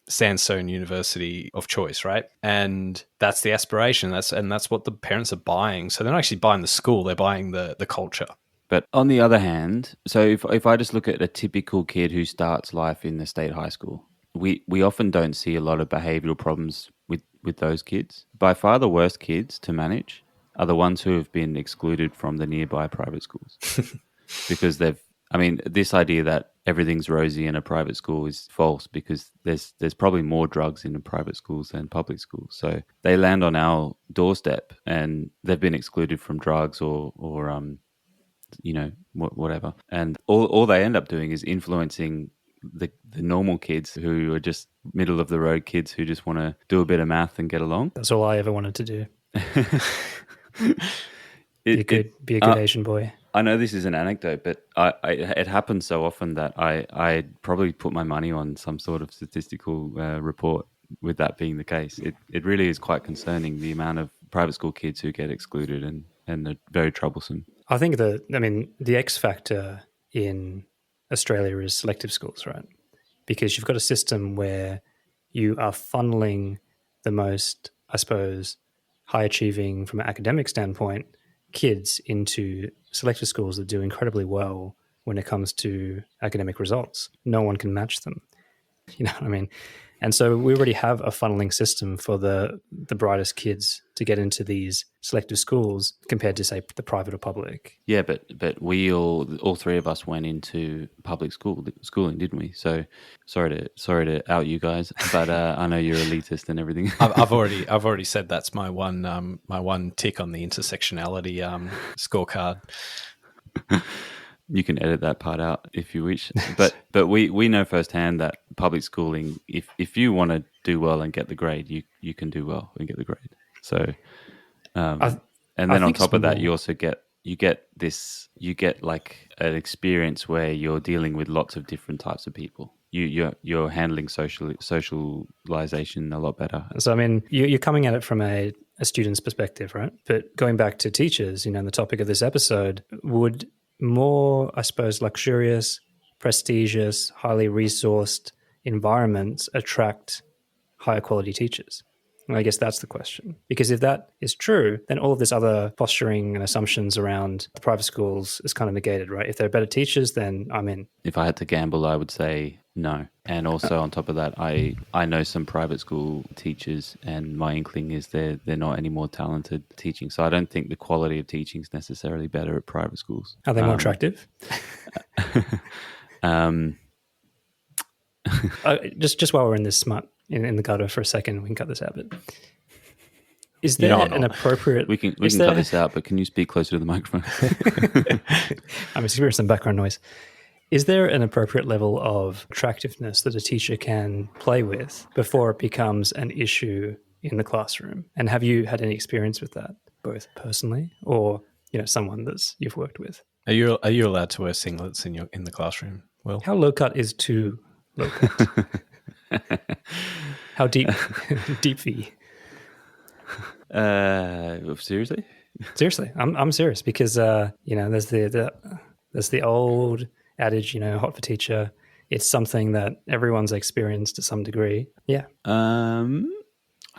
Sandstone University of choice, right? And that's the aspiration. That's what the parents are buying. So they're not actually buying the school, they're buying the culture. But on the other hand, so if I just look at a typical kid who starts life in the state high school, we often don't see a lot of behavioral problems with those kids. By far the worst kids to manage are the ones who have been excluded from the nearby private schools. Because this idea that everything's rosy in a private school is false, because there's probably more drugs in private schools than public schools. So they land on our doorstep and they've been excluded from drugs or whatever. And all they end up doing is influencing the normal kids who are just middle of the road kids who just want to do a bit of math and get along. That's all I ever wanted to do. Be a good Asian boy. I know this is an anecdote, but it happens so often that I probably put my money on some sort of statistical report with that being the case. It really is quite concerning, the amount of private school kids who get excluded and they're very troublesome. I think the X factor in Australia is selective schools, right? Because you've got a system where you are funneling the most, I suppose, high achieving from an academic standpoint kids into selective schools that do incredibly well when it comes to academic results. No one can match them. You know what I mean? And so we already have a funneling system for the brightest kids to get into these selective schools compared to, say, the private or public. Yeah, but we all 3 of us went into public schooling, didn't we? So sorry to out you guys, but I know you're elitist and everything. I've already said that's my one tick on the intersectionality scorecard. You can edit that part out if you wish, but we know firsthand that public schooling, if you want to do well and get the grade, you can do well and get the grade. So, and then on top of that, you also get like an experience where you're dealing with lots of different types of people. You're handling socialization a lot better. So I mean, you're coming at it from a student's perspective, right? But going back to teachers, the topic of this episode, would more, I suppose, luxurious, prestigious, highly resourced environments attract higher quality teachers? And I guess that's the question. Because if that is true, then all of this other posturing and assumptions around the private schools is kind of negated, right? If they're better teachers, then I'm in. If I had to gamble, I would say no. And also on top of that, I know some private school teachers, and my inkling is they're not any more talented teaching. So I don't think the quality of teaching is necessarily better at private schools. Are they more attractive? Just while we're in this smut in the gutter for a second, we can cut this out. But Is You there know I'm an not. appropriate? We can is cut there- this out, but can you speak closer to the microphone? I'm experiencing some background noise. Is there an appropriate level of attractiveness that a teacher can play with before it becomes an issue in the classroom? And have you had any experience with that, both personally or someone that you've worked with? Are you allowed to wear singlets in the classroom? Well, How low cut is too low cut? How deep V? Seriously? Seriously, I'm serious because there's the old adage, hot for teacher. It's something that everyone's experienced to some degree. Yeah. I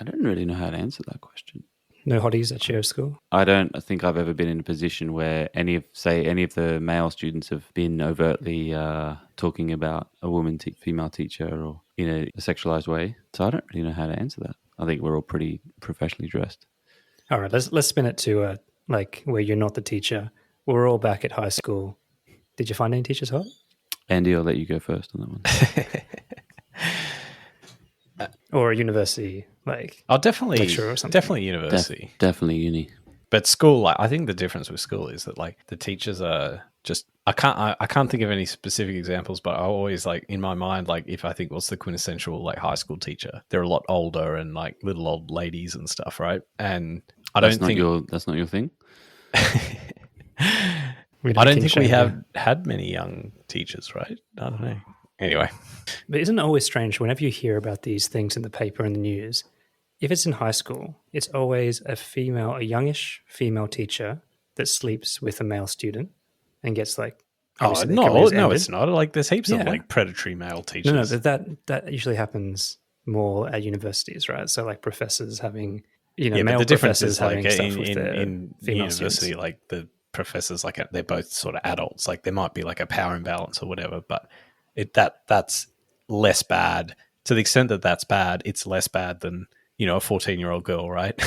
don't really know how to answer that question. No hotties at your school? I don't think I've ever been in a position where any of the male students have been overtly talking about a female teacher or in a sexualized way. So I don't really know how to answer that. I think we're all pretty professionally dressed. All right, let's spin it to where you're not the teacher. We're all back at high school. Did you find any teachers hot? Andy, I'll let you go first on that one. Or a university, I'll definitely lecturer or something? definitely university. Definitely uni. But school, I think the difference with school is that the teachers are just I can't think of any specific examples, but I always in my mind if I think what's the quintessential high school teacher, they're a lot older and little old ladies and stuff, right? And That's not your thing. I don't think we have had many young teachers, right? I don't know. Anyway, but isn't it always strange whenever you hear about these things in the paper and the news? If it's in high school, it's always a youngish female teacher that sleeps with a male student and gets obviously their careers ended. it's not. There's heaps of predatory male teachers. No, but that usually happens more at universities, right? So professors having male but the difference professors is having stuff with their in female university, students. the professors they're both sort of adults. There might be a power imbalance or whatever, but that's less bad. To the extent that that's bad, it's less bad than a 14-year-old girl, right?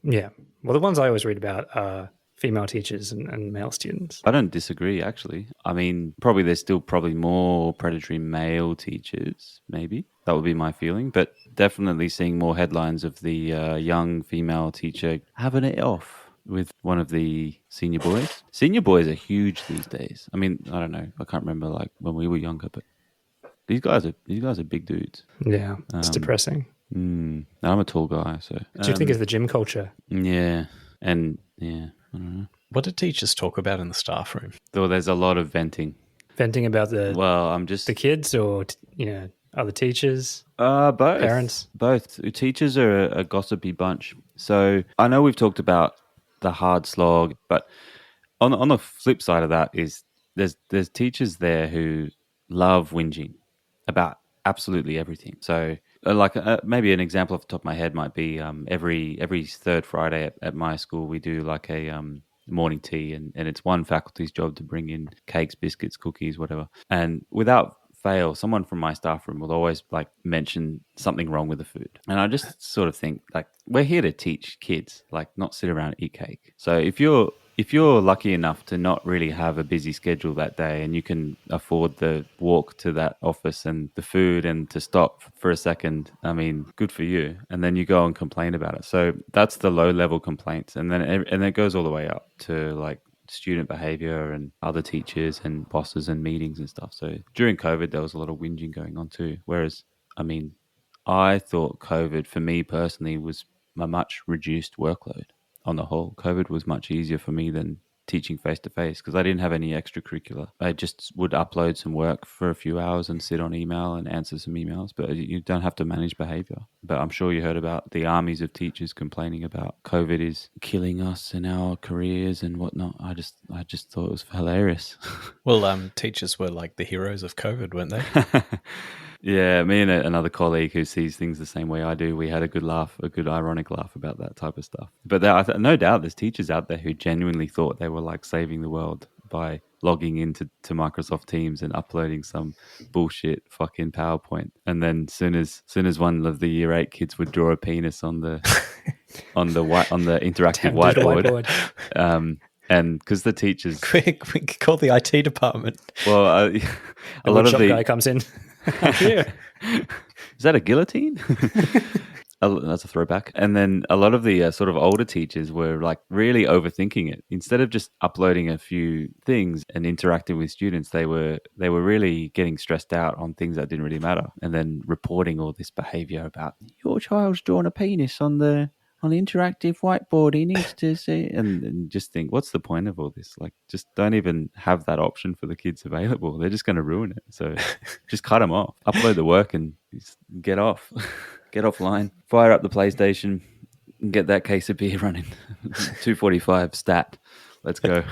Yeah. Well, the ones I always read about are female teachers and male students. I don't disagree, actually. I mean, there's still more predatory male teachers, maybe. That would be my feeling. But definitely seeing more headlines of the young female teacher having it off with one of the senior boys. Senior boys are huge these days. I mean, I don't know. I can't remember when we were younger, but these guys are big dudes. Yeah, it's depressing. I'm a tall guy, so. What do you think is the gym culture? Yeah, I don't know. What do teachers talk about in the staff room? Though there's a lot of venting. Venting about the kids or other teachers? Both. Parents? Both. Teachers are a gossipy bunch. So I know we've talked about the hard slog, but on the flip side of that is there's teachers there who love whinging about absolutely everything. So maybe an example off the top of my head might be every third Friday at my school we do a morning tea, and it's one faculty's job to bring in cakes, biscuits, cookies, whatever. And without fail, someone from my staff room will always mention something wrong with the food. And I just sort of think we're here to teach kids, not sit around and eat cake. So if you're lucky enough to not really have a busy schedule that day and you can afford the walk to that office and the food and to stop for a second, I mean, good for you. And then you go and complain about it. So that's the low level complaints. And then it goes all the way up to student behavior and other teachers and bosses and meetings and stuff. So during COVID, there was a lot of whinging going on too. Whereas, I mean, I thought COVID for me personally was a much reduced workload. On the whole, COVID was much easier for me than teaching face-to-face because I didn't have any extracurricular. I just would upload some work for a few hours and sit on email and answer some emails, but you don't have to manage behavior. But I'm sure you heard about the armies of teachers complaining about COVID is killing us in our careers and whatnot. I just thought it was hilarious. Well, teachers were the heroes of COVID, weren't they? Yeah, me and another colleague who sees things the same way I do, we had a good ironic laugh about that type of stuff. But no doubt there's teachers out there who genuinely thought they were saving the world by logging into Microsoft Teams and uploading some bullshit fucking PowerPoint. And then soon as one of the year 8 kids would draw a penis on the interactive whiteboard. And because the teachers quick call the IT department. Well, a lot of the guy comes in. Yeah. Is that a guillotine? That's a throwback. And then a lot of the sort of older teachers were like really overthinking it. Instead of just uploading a few things and interacting with students, they were really getting stressed out on things that didn't really matter, and then reporting all this behavior about your child's drawn a penis on the interactive whiteboard. He needs to see, and just think, what's the point of all this? Like, just don't even have that option for the kids available. They're just going to ruin it. So just cut them off. Upload the work and just get off. Get offline. Fire up the PlayStation and get that case of beer running. 245 stat. Let's go.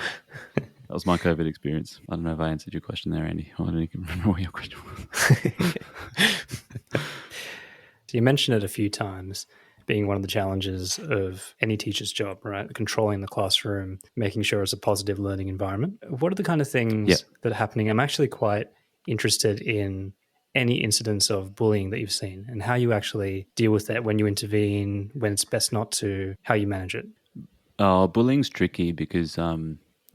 That was my COVID experience. I don't know if I answered your question there, Andy. I don't even remember what your question was. So you mentioned it a few times, being one of the challenges of any teacher's job, right? Controlling the classroom, making sure it's a positive learning environment. What are the kind of things that are happening? I'm actually quite interested in any incidents of bullying that you've seen and how you actually deal with that, when you intervene, when it's best not to, how you manage it. Oh, bullying's tricky because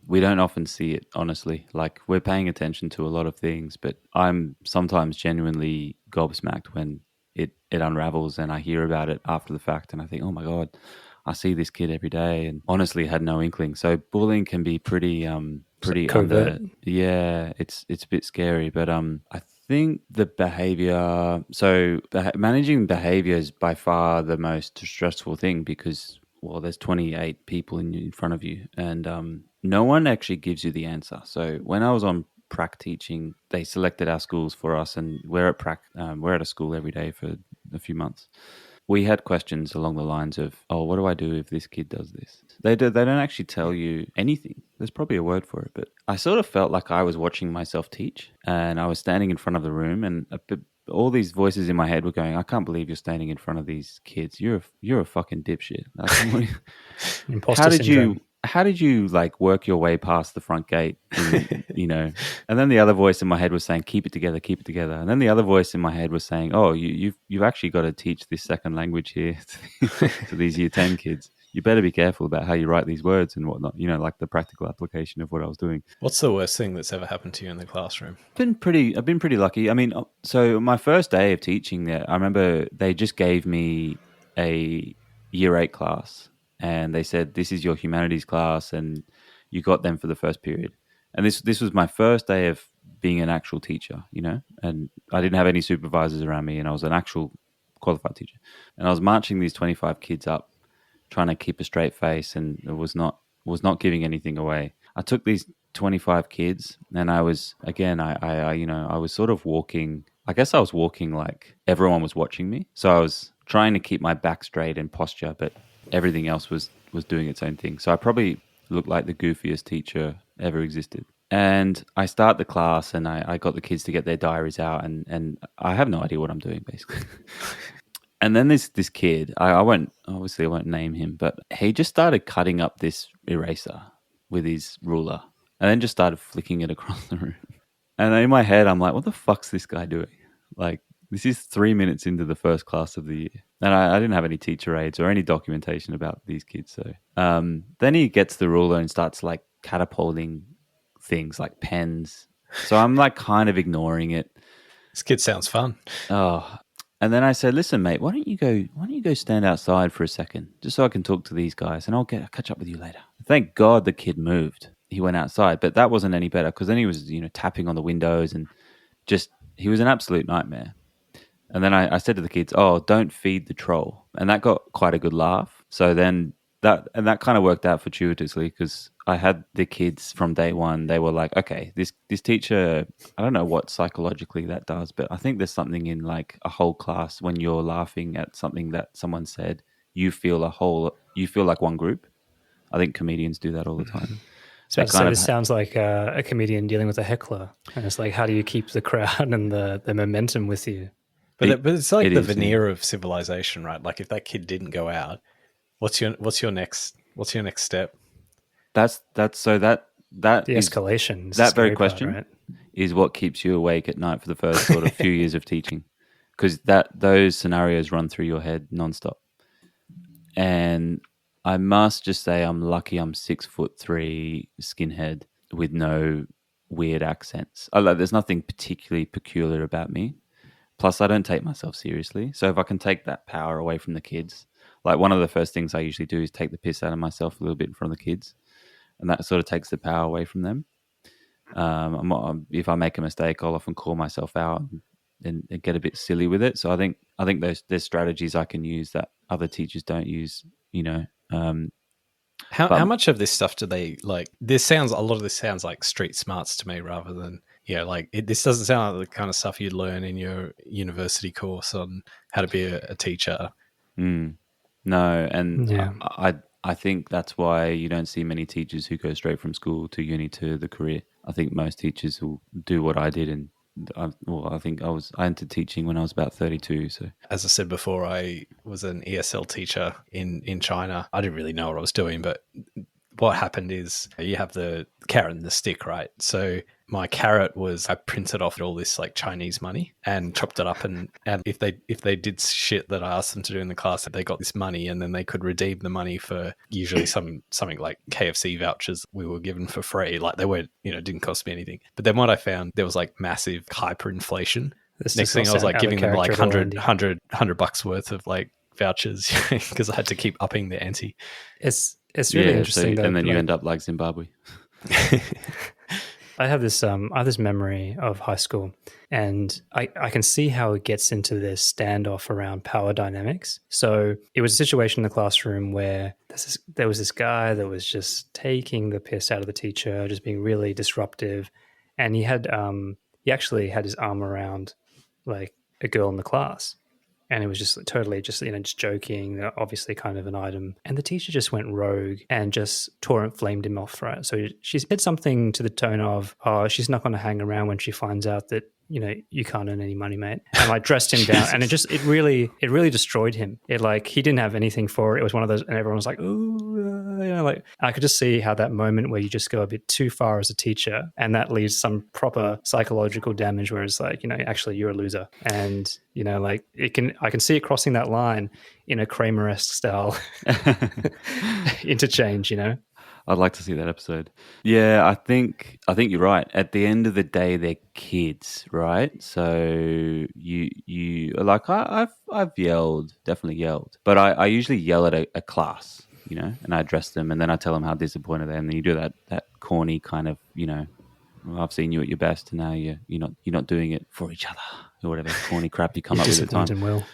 we don't often see it, honestly. Like, we're paying attention to a lot of things, but I'm sometimes genuinely gobsmacked when it unravels and I hear about it after the fact, and I think, oh my God, I see this kid every day, and honestly had no inkling. So bullying can be pretty covert. It's a bit scary, but I think the behavior, managing behavior is by far the most stressful thing, because, well, there's 28 people in front of you, and no one actually gives you the answer. So when I was on prac teaching, they selected our schools for us, and we're at prac. We're at a school every day for a few months. We had questions along the lines of, oh, what do I do if this kid does this? They don't actually tell you anything. There's probably a word for it, but I sort of felt like I was watching myself teach, and I was standing in front of the room, and all these voices in my head were going, I can't believe you're standing in front of these kids. You're a fucking dipshit. Like, Imposter syndrome. How did you like work your way past the front gate? You know, and then the other voice in my head was saying, keep it together. And then the other voice in my head was saying, oh, you've actually got to teach this second language here to these year 10 kids. You better be careful about how you write these words and whatnot, you know, like the practical application of what I was doing. What's the worst thing that's ever happened to you in the classroom? I've been pretty lucky. I mean, so my first day of teaching there, I remember they just gave me a year 8 class, and they said, this is your humanities class, and you got them for the first period. And this was my first day of being an actual teacher, you know, and I didn't have any supervisors around me, and I was an actual qualified teacher. And I was marching these 25 kids up, trying to keep a straight face, and it was not giving anything away. I took these 25 kids, and I was, again, I was sort of walking. I guess I was walking like everyone was watching me. So I was trying to keep my back straight and posture, but everything else was doing its own thing. So I probably looked like the goofiest teacher ever existed. And I start the class, and I got the kids to get their diaries out, and I have no idea what I'm doing, basically. And then this kid, I won't name him, but he just started cutting up this eraser with his ruler, and then just started flicking it across the room. And in my head, I'm like, what the fuck's this guy doing? Like, this is 3 minutes into the first class of the year. And I didn't have any teacher aids or any documentation about these kids. So then he gets the ruler and starts like catapulting things like pens. So I'm like kind of ignoring it. This kid sounds fun. Oh, and then I said, listen, mate, why don't you go stand outside for a second, just so I can talk to these guys, and I'll catch up with you later. Thank God the kid moved. He went outside, but that wasn't any better, because then he was, you know, tapping on the windows, and just, he was an absolute nightmare. And then I said to the kids, oh, don't feed the troll. And that got quite a good laugh. So then that kind of worked out fortuitously, because I had the kids from day one. They were like, okay, this teacher, I don't know what psychologically that does, but I think there's something in like a whole class when you're laughing at something that someone said, you feel like one group. I think comedians do that all the time. So this sounds like a comedian dealing with a heckler. And it's like, how do you keep the crowd and the momentum with you? But it's like the veneer of civilization, right? Like, if that kid didn't go out, what's your next step? That's the escalation. That very question, right, is what keeps you awake at night for the first sort of few years of teaching, because those scenarios run through your head nonstop. And I must just say, I'm lucky. I'm 6'3" skinhead with no weird accents. There's nothing particularly peculiar about me. Plus, I don't take myself seriously. So if I can take that power away from the kids, like one of the first things I usually do is take the piss out of myself a little bit in front of the kids, and that sort of takes the power away from them. If I make a mistake, I'll often call myself out and get a bit silly with it. So I think there's strategies I can use that other teachers don't use. How much of this stuff do they like? A lot of this sounds like street smarts to me, rather than this doesn't sound like the kind of stuff you'd learn in your university course on how to be a teacher. No, and Yeah. I think that's why you don't see many teachers who go straight from school to uni to the career. I think most teachers will do what I did, and I think I entered teaching when I was about 32. So as I said before, I was an ESL teacher in China. I didn't really know what I was doing, but what happened is you have the carrot and the stick, right? So my carrot was I printed off all this like Chinese money and chopped it up, and if they did shit that I asked them to do in the class, they got this money, and then they could redeem the money for usually something like KFC vouchers we were given for free. Like they weren't, didn't cost me anything. But then what I found, there was like massive hyperinflation. Next thing I was like giving them like $100 worth of like vouchers because I had to keep upping the ante. It's really interesting. And then you end up like Zimbabwe. I have this memory of high school, and I can see how it gets into this standoff around power dynamics. So it was a situation in the classroom where there was this guy that was just taking the piss out of the teacher, just being really disruptive, and he actually had his arm around like a girl in the class. And it was just totally just joking, obviously kind of an item. And the teacher just went rogue and just flamed him off, right? So she said something to the tone of, oh, she's not going to hang around when she finds out that, you can't earn any money, mate. And like dressed him down. And it really destroyed him. He didn't have anything for it. It was one of those, and everyone was like, ooh, I could just see how that moment where you just go a bit too far as a teacher, and that leaves some proper psychological damage where it's like, actually you're a loser. And, I can see it crossing that line in a Kramer-esque style interchange, I'd like to see that episode. Yeah, I think you're right. At the end of the day, they're kids, right? So you like I've definitely yelled, but I usually yell at a class, and I address them, and then I tell them how disappointed I am. And then you do that corny kind of, well, I've seen you at your best, and now you're not doing it for each other or whatever corny crap you come up with at the time. Will.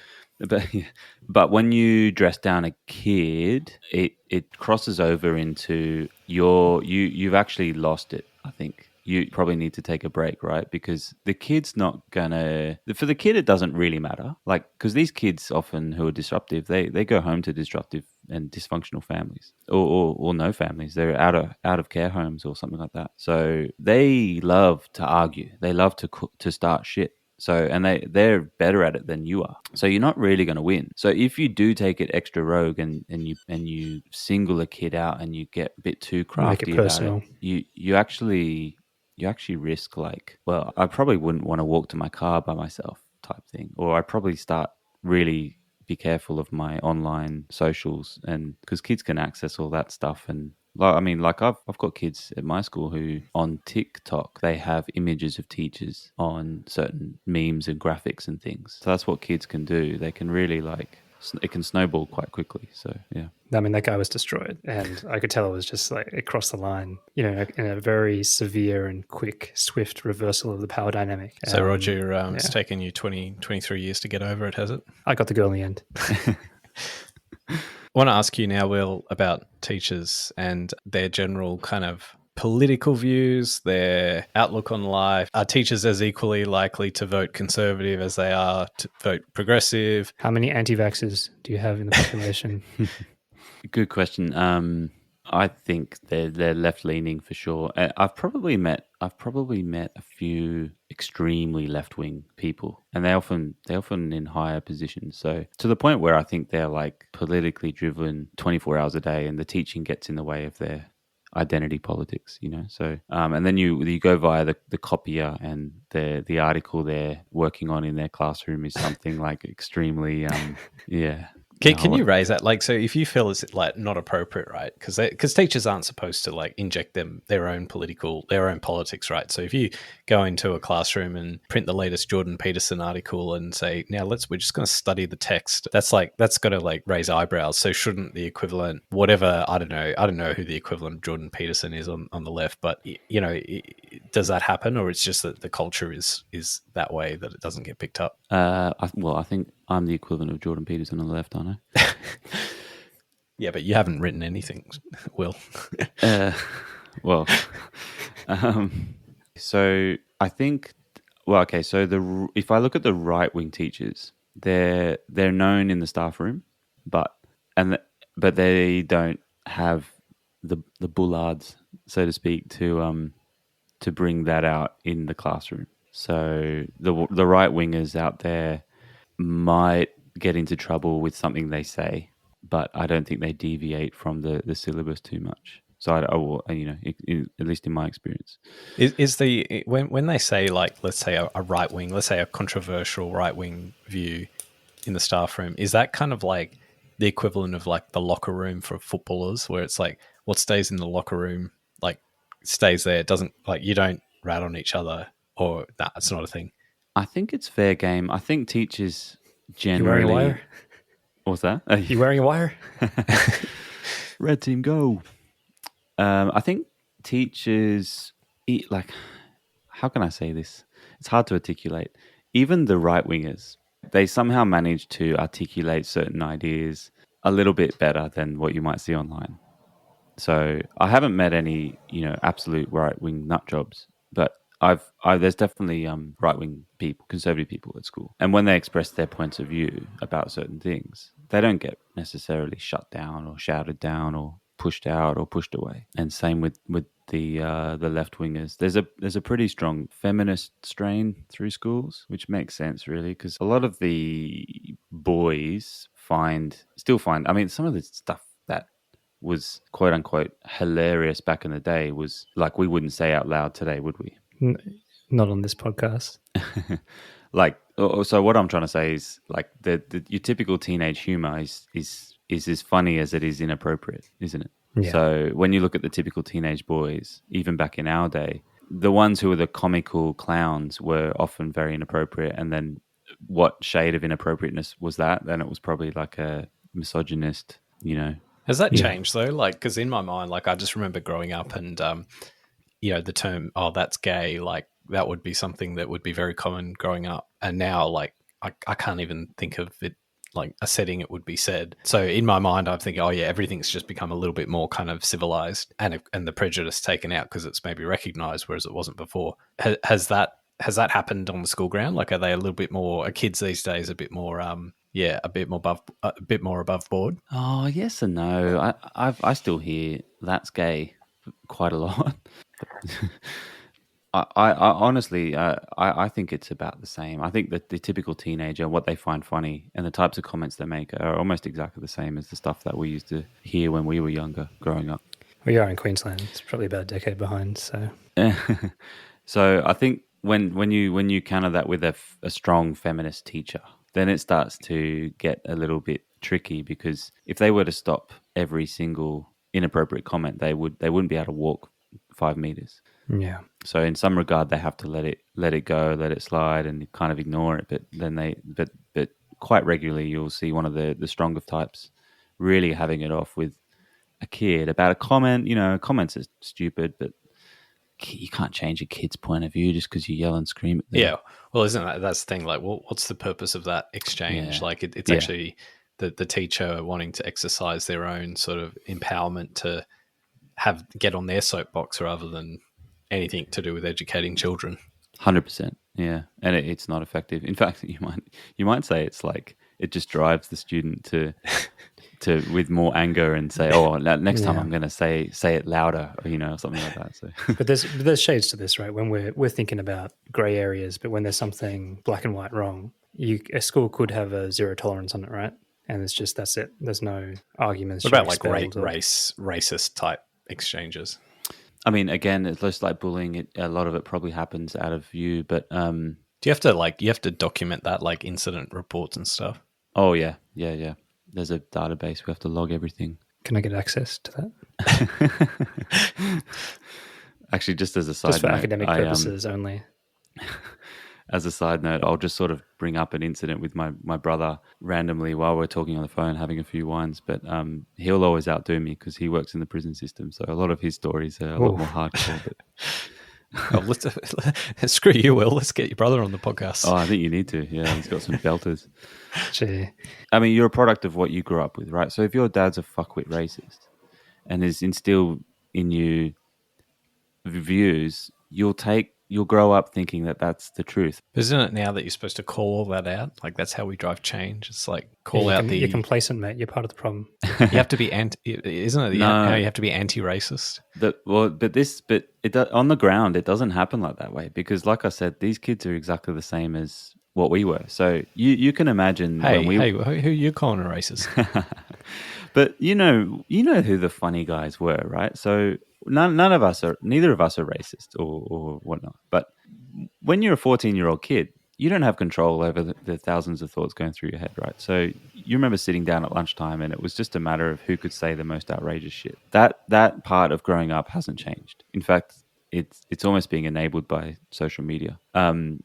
But when you dress down a kid, it crosses over into you've actually lost it. I think you probably need to take a break, right? Because the kid's not for the kid, it doesn't really matter. Like, because these kids often who are disruptive, they go home to disruptive and dysfunctional families or no families. They're out of care homes or something like that. So they love to argue. They love to start shit. So, and they're better at it than you are. So you're not really going to win. So if you do take it extra rogue and you single a kid out and you get a bit too crafty about it, you actually risk like, well, I probably wouldn't want to walk to my car by myself type thing. Or I'd probably start really be careful of my online socials, and because kids can access all that stuff. And I've got kids at my school who on TikTok, they have images of teachers on certain memes and graphics and things. So that's what kids can do. They can really it can snowball quite quickly. So, yeah. I mean, that guy was destroyed, and I could tell it was just like across the line, in a very severe and quick, swift reversal of the power dynamic. So, Roger, it's taken you 23 years to get over it, has it? I got the girl in the end. I want to ask you now, Will, about teachers and their general kind of political views, their outlook on life. Are teachers as equally likely to vote conservative as they are to vote progressive? How many anti-vaxxers do you have in the population? Good question. I think they're left leaning for sure. I've probably met a few extremely left wing people, and they're often in higher positions. So to the point where I think they're like politically driven 24 hours a day, and the teaching gets in the way of their identity politics. So and then you go via the copier, and the article they're working on in their classroom is something like extremely Can you raise that? Like, so if you feel it's like not appropriate, right? Because teachers aren't supposed to like inject their own politics, right? So if you go into a classroom and print the latest Jordan Peterson article and say, now we're just going to study the text, that's got to like raise eyebrows. So shouldn't the equivalent, whatever, I don't know who the equivalent of Jordan Peterson is on the left, but you know, does that happen, or it's just that the culture is that way that it doesn't get picked up? I think I'm the equivalent of Jordan Peterson on the left, aren't I? Yeah, but you haven't written anything, Will. Well, so I think, so if I look at the right wing teachers, they're known in the staff room, but they don't have the bullards, so to speak, to bring that out in the classroom. So the right wingers out there might get into trouble with something they say, but I don't think they deviate from the syllabus too much. So at least in my experience, is the when they say, like, let's say a right wing, let's say a controversial right wing view in the staff room, is that kind of like the equivalent of like the locker room for footballers, where it's like what stays in the locker room like stays there? It doesn't, like, you don't rat on each other, or that's not a thing. I think it's fair game. I think teachers You generally. wearing a wire? What's that? You wearing a wire? Red team, go. I think teachers, like, how can I say this? It's hard to articulate. Even the right wingers, they somehow manage to articulate certain ideas a little bit better than what you might see online. So I haven't met any, absolute right wing nut jobs, but there's definitely right wing people, conservative people at school, and when they express their points of view about certain things, they don't get necessarily shut down or shouted down or pushed out or pushed away. And same with the left wingers. There's a pretty strong feminist strain through schools, which makes sense really, because a lot of the boys still find. I mean, some of the stuff that was quote unquote hilarious back in the day was like we wouldn't say out loud today, would we? Not on this podcast. Like, so what I'm trying to say is, like, your typical teenage humor is as funny as it is inappropriate, isn't it? Yeah. So when you look at the typical teenage boys, even back in our day, the ones who were the comical clowns were often very inappropriate. And then what shade of inappropriateness was that? Then it was probably like a misogynist, Has that changed though? Like, because in my mind, like, I just remember growing up and, the term, oh, that's gay, like that would be something that would be very common growing up. And now, like, I can't even think of it like a setting it would be said. So in my mind, I'm thinking, oh yeah, everything's just become a little bit more kind of civilized and the prejudice taken out because it's maybe recognized, whereas it wasn't before. Has that happened on the school ground? Like, are they a little bit more, are kids these days a bit more, a bit more above board? Oh, yes and no. I still hear that's gay quite a lot. I honestly, I think it's about the same. I think that the typical teenager, what they find funny and the types of comments they make are almost exactly the same as the stuff that we used to hear when we were younger, growing up. We are in Queensland. It's probably about a decade behind. So, so I think when you counter that with a strong feminist teacher, then it starts to get a little bit tricky, because if they were to stop every single inappropriate comment, they wouldn't be able to walk 5 meters. yeah. So in some regard, they have to let it go, let it slide, and kind of ignore it. But then but quite regularly, you'll see one of the stronger types really having it off with a kid about a comment. Comments are stupid, but you can't change a kid's point of view just because you yell and scream at them. Yeah. Well, isn't that's the thing? Like, well, what's the purpose of that exchange? Yeah. Like, it's actually the teacher wanting to exercise their own sort of empowerment to get on their soapbox rather than anything to do with educating children. 100%. Yeah, and it's not effective. In fact, you might say it's like it just drives the student to with more anger and say, "Oh, next time I'm going to say it louder," or something like that. So, But there's shades to this, right? When we're thinking about grey areas, but when there's something black and white wrong, a school could have a zero tolerance on it, right? And it's just that's it. There's no arguments. What about like racist type exchanges? I mean, again, it's just like bullying. A lot of it probably happens out of view, but do you have to document that, like incident reports and stuff? Oh yeah. there's a database. We have to log everything. Can I get access to that? Actually, just as a side Just for note, academic purposes only. as a side note, I'll just sort of bring up an incident with my brother randomly while we're talking on the phone, having a few wines. But he'll always outdo me because he works in the prison system. So a lot of his stories are a lot more hardcore. But Screw you, Will. Let's get your brother on the podcast. oh, I think you need to. Yeah, he's got some belters. Gee. I mean, you're a product of what you grew up with, right? So if your dad's a fuckwit racist and has instilled in you views, you'll grow up thinking that that's the truth. Isn't it now that you're supposed to call all that out? Like that's how we drive change. It's like call out You're complacent, mate. You're part of the problem. You have to be isn't it? No. How you have to be anti-racist. On the ground, it doesn't happen like that way because, like I said, these kids are exactly the same as what we were. So you can imagine Hey, when who you calling a racist? But you know who the funny guys were, right? So neither of us are racist or whatnot. But when you're a 14-year-old kid, you don't have control over the thousands of thoughts going through your head, right? So you remember sitting down at lunchtime and it was just a matter of who could say the most outrageous shit. That part of growing up hasn't changed. In fact, it's almost being enabled by social media.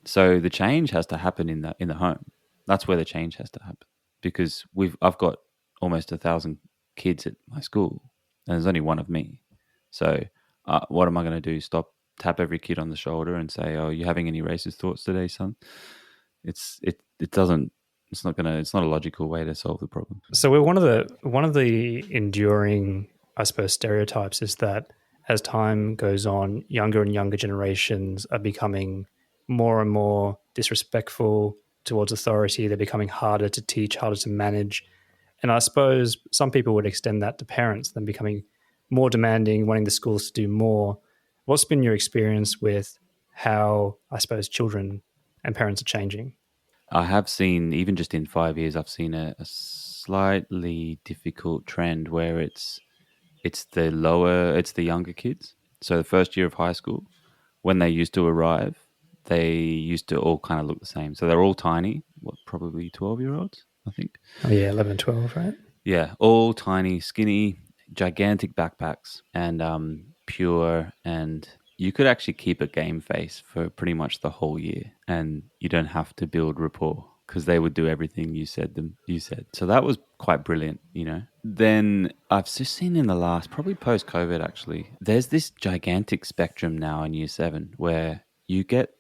So the change has to happen in the home. That's where the change has to happen because I've got almost 1,000 kids at my school and there's only one of me. So what am I going to do? Tap every kid on the shoulder and say, "Oh, you having any racist thoughts today, son?" It's not a logical way to solve the problem. So we're one of the enduring, I suppose, stereotypes is that as time goes on, younger and younger generations are becoming more and more disrespectful towards authority. They're becoming harder to teach, harder to manage. And I suppose some people would extend that to parents, them becoming more demanding, wanting the schools to do more. What's been your experience with how, I suppose, children and parents are changing? I have seen, even just in 5 years, I've seen a slightly difficult trend where it's the younger kids. So the first year of high school, when they used to arrive, they used to all kind of look the same. So they're all tiny, probably 12-year-olds, I think. Oh yeah, 11 and 12, right? Yeah, all tiny, skinny, gigantic backpacks and pure, and you could actually keep a game face for pretty much the whole year and you don't have to build rapport because they would do everything you said. So that was quite brilliant, you know. Then I've just seen in the last, probably post-COVID actually, there's this gigantic spectrum now in year 7 where you get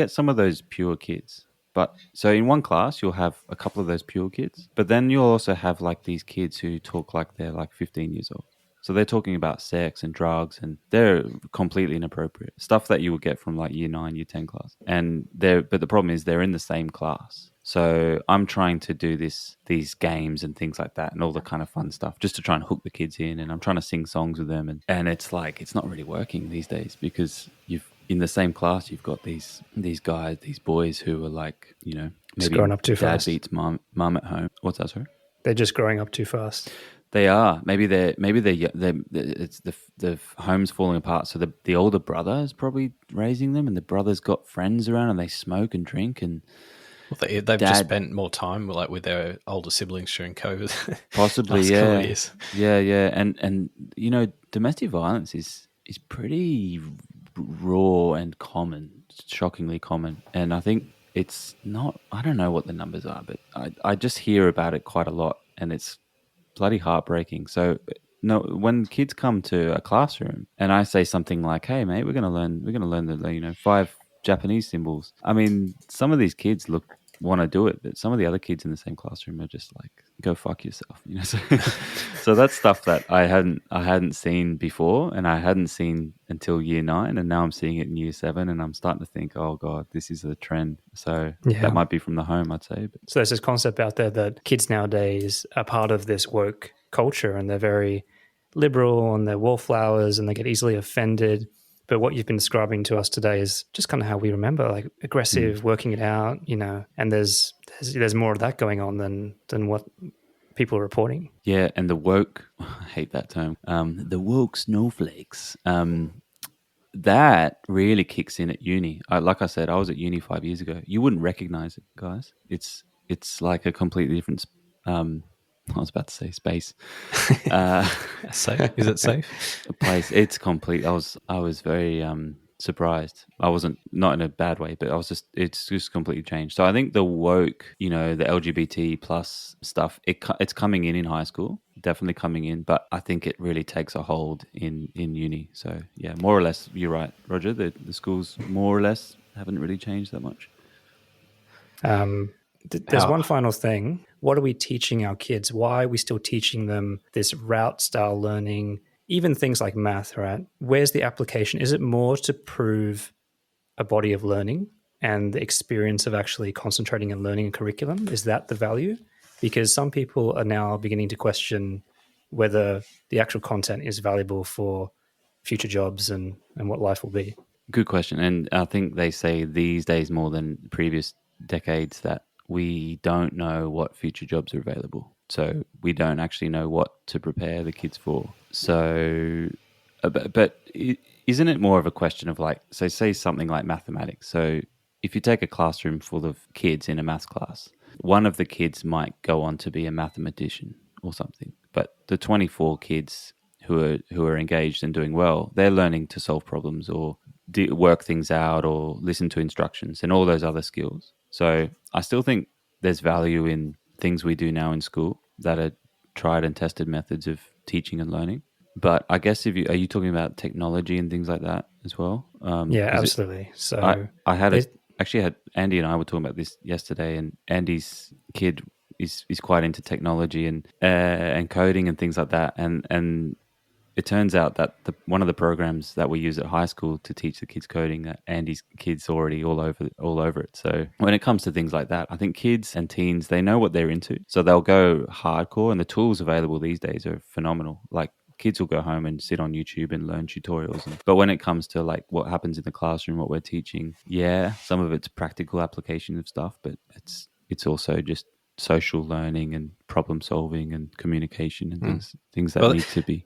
some of those pure kids. But so in one class, you'll have a couple of those pure kids, but then you'll also have like these kids who talk like they're like 15 years old. So they're talking about sex and drugs and they're completely inappropriate stuff that you would get from like year 9, year 10 class. But the problem is they're in the same class. So I'm trying to do these games and things like that and all the kind of fun stuff just to try and hook the kids in. And I'm trying to sing songs with them. And it's like, it's not really working these days because in the same class, you've got these guys, these boys who are like, you know, maybe growing up too dad fast. beats mom at home. What's that, sorry? They're just growing up too fast. They are. Maybe it's the home's falling apart. So the older brother is probably raising them, and the brother's got friends around, and they smoke and drink, and they've just spent more time like with their older siblings during COVID. Possibly, yeah, yeah, and you know, domestic violence is pretty raw and common, shockingly common, and I think it's not. I don't know what the numbers are, but I just hear about it quite a lot, and it's bloody heartbreaking. So no, when kids come to a classroom and I say something like, "Hey mate, we're going to learn the 5 Japanese symbols." I mean, some of these kids want to do it, but some of the other kids in the same classroom are just like, "Go fuck yourself," you know. So that's stuff that I hadn't seen before, and I hadn't seen until year 9, and now I'm seeing it in year 7, and I'm starting to think, "Oh God, this is a trend." So that might be from the home, I'd say. But. So there's this concept out there that kids nowadays are part of this woke culture, and they're very liberal, and they're wallflowers, and they get easily offended. But what you've been describing to us today is just kind of how we remember, like aggressive, working it out, you know. And there's more of that going on than what people are reporting. Yeah, and the woke, I hate that term, the woke snowflakes, that really kicks in at uni. Like I said, I was at uni 5 years ago. You wouldn't recognize it, guys. It's like a completely different I was about to say space. Safe? Is it safe? A place. It's complete. I was very surprised. I wasn't, not in a bad way, but it's just completely changed. So I think the woke, the LGBT plus stuff, it's coming in high school, definitely coming in, but I think it really takes a hold in uni. So yeah, more or less, you're right, Roger. The schools more or less haven't really changed that much. There's one final thing. What are we teaching our kids? Why are we still teaching them this route style learning? Even things like math, right? Where's the application? Is it more to prove a body of learning and the experience of actually concentrating and learning a curriculum? Is that the value? Because some people are now beginning to question whether the actual content is valuable for future jobs and what life will be. Good question. And I think they say these days more than previous decades that we don't know what future jobs are available. So we don't actually know what to prepare the kids for. So, but isn't it more of a question of like, so say something like mathematics. So if you take a classroom full of kids in a maths class, one of the kids might go on to be a mathematician or something. But the 24 kids who are engaged and doing well, they're learning to solve problems or work things out or listen to instructions and all those other skills. So I still think there's value in things we do now in school that are tried and tested methods of teaching and learning. But I guess are you talking about technology and things like that as well? Yeah, absolutely. So I had actually Andy and I were talking about this yesterday, and Andy's kid is quite into technology and coding and things like that, and it turns out that one of the programs that we use at high school to teach the kids coding, that Andy's kids already all over it. So when it comes to things like that, I think kids and teens, they know what they're into, so they'll go hardcore, and the tools available these days are phenomenal. Like kids will go home and sit on YouTube and learn tutorials. But when it comes to like what happens in the classroom, what we're teaching, yeah, some of it's practical application of stuff, but it's also just social learning and problem solving and communication and things that need to be.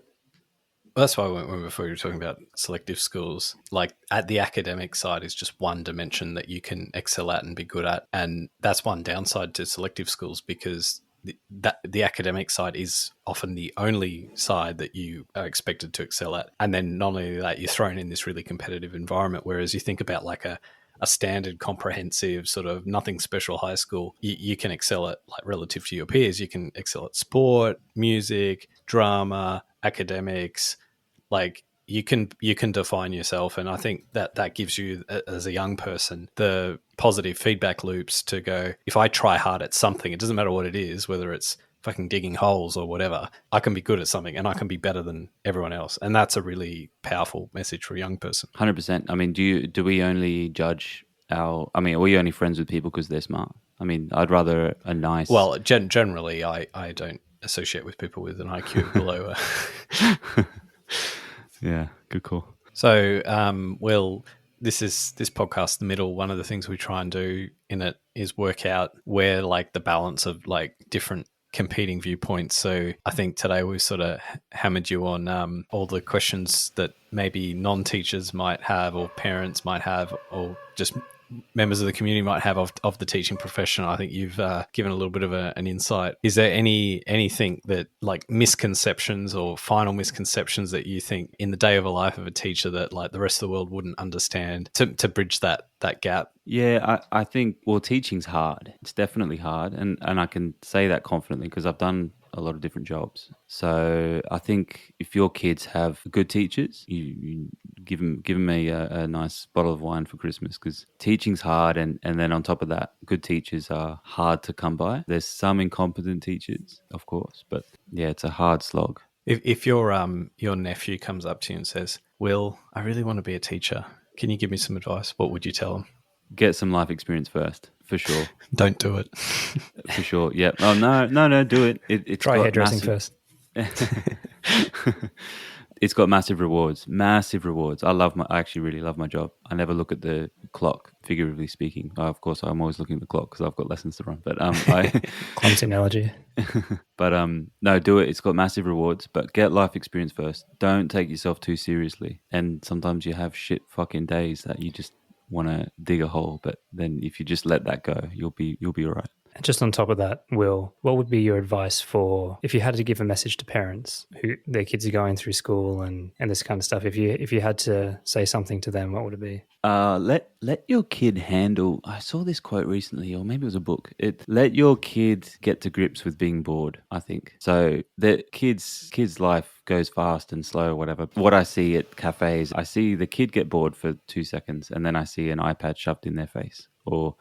Well, that's why I went before you were talking about selective schools. Like at the academic side is just one dimension that you can excel at and be good at, and that's one downside to selective schools because the academic side is often the only side that you are expected to excel at. And then not only that, you're thrown in this really competitive environment. Whereas you think about like a standard comprehensive sort of nothing special high school, you can excel at like relative to your peers. You can excel at sport, music, drama, academics. Like you can define yourself, and I think that gives you as a young person the positive feedback loops to go, if I try hard at something, it doesn't matter what it is, whether it's fucking digging holes or whatever, I can be good at something and I can be better than everyone else. And that's a really powerful message for a young person. 100%. I mean, do we only judge are we only friends with people because they're smart? I mean, I'd rather a nice... Well, generally, I don't associate with people with an IQ below Yeah, good call. So, this podcast, the middle, one of the things we try and do in it is work out where like the balance of like different competing viewpoints. So I think today we sort of hammered you on all the questions that maybe non-teachers might have or parents might have or just members of the community might have of the teaching profession. I think you've given a little bit of an insight. Is there anything that like misconceptions or final misconceptions that you think in the day of a life of a teacher that like the rest of the world wouldn't understand to bridge that gap? Yeah, I think, well, teaching's hard. It's definitely hard. And I can say that confidently because I've done a lot of different jobs. So I think if your kids have good teachers, you give them a nice bottle of wine for Christmas, because teaching's hard. And then on top of that, good teachers are hard to come by. There's some incompetent teachers, of course, but yeah, it's a hard slog. If your nephew comes up to you and says, "Will, I really want to be a teacher. Can you give me some advice?" What would you tell him? Get some life experience first, for sure. Don't do it. For sure, yeah. Oh, no, do it. It's try hairdressing first. It's got massive rewards. I actually really love my job. I never look at the clock, figuratively speaking. Of course, I'm always looking at the clock because I've got lessons to run. But clumsy analogy. But no, do it. It's got massive rewards. But get life experience first. Don't take yourself too seriously. And sometimes you have shit fucking days that you just want to dig a hole. But then if you just let that go, you'll be all right. Just on top of that, Will, what would be your advice for if you had to give a message to parents who their kids are going through school and this kind of stuff? If you had to say something to them, what would it be? Let your kid handle. I saw this quote recently, or maybe it was a book. Let your kid get to grips with being bored. I think so. The kids' life goes fast and slow, or whatever. What I see at cafes, I see the kid get bored for 2 seconds, and then I see an iPad shoved in their face, or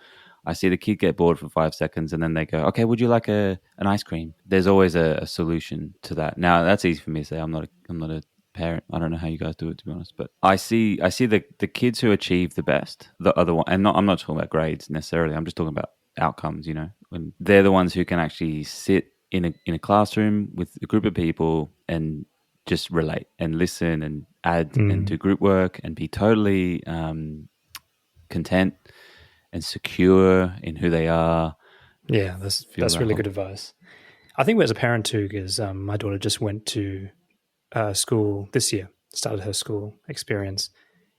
I see the kid get bored for 5 seconds and then they go, okay, would you like an ice cream? There's always a solution to that. Now, that's easy for me to say. I'm not a parent. I don't know how you guys do it, to be honest. But I see the kids who achieve the best, the other one, and I'm not talking about grades necessarily. I'm just talking about outcomes, when they're the ones who can actually sit in a classroom with a group of people and just relate and listen and add and do group work and be totally content and secure in who they are. Yeah, that's really good advice. I think as a parent too, because my daughter just went to school this year, started her school experience.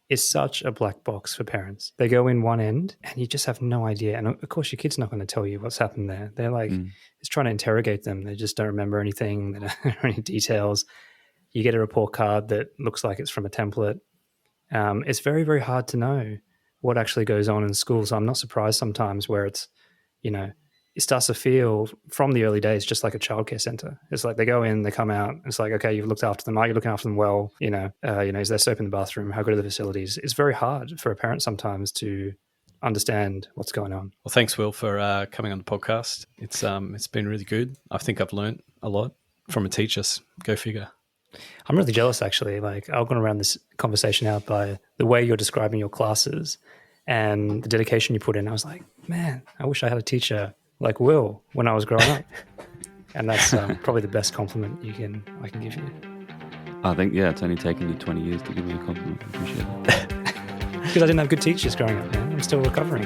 It's such a black box for parents. They go in one end and you just have no idea. And of course, your kid's not going to tell you what's happened there. They're like, it's trying to interrogate them. They just don't remember anything. They don't know any details. You get a report card that looks like it's from a template. It's very, very hard to know what actually goes on in school. So I'm not surprised sometimes where it's, it starts to feel from the early days just like a childcare center. It's like they go in, they come out. It's like, okay, you've looked after them. Are you looking after them well? Is there soap in the bathroom? How good are the facilities? It's very hard for a parent sometimes to understand what's going on. Well, thanks, Will, for coming on the podcast. It's been really good. I think I've learned a lot from a teacher. Go figure. I'm really jealous, actually. Like, I've gone around this conversation out by the way you're describing your classes and the dedication you put in. I was like, man, I wish I had a teacher like Will when I was growing up. And that's probably the best compliment I can give you. I think, it's only taken you 20 years to give me a compliment. I appreciate it. Because I didn't have good teachers growing up, man. I'm still recovering.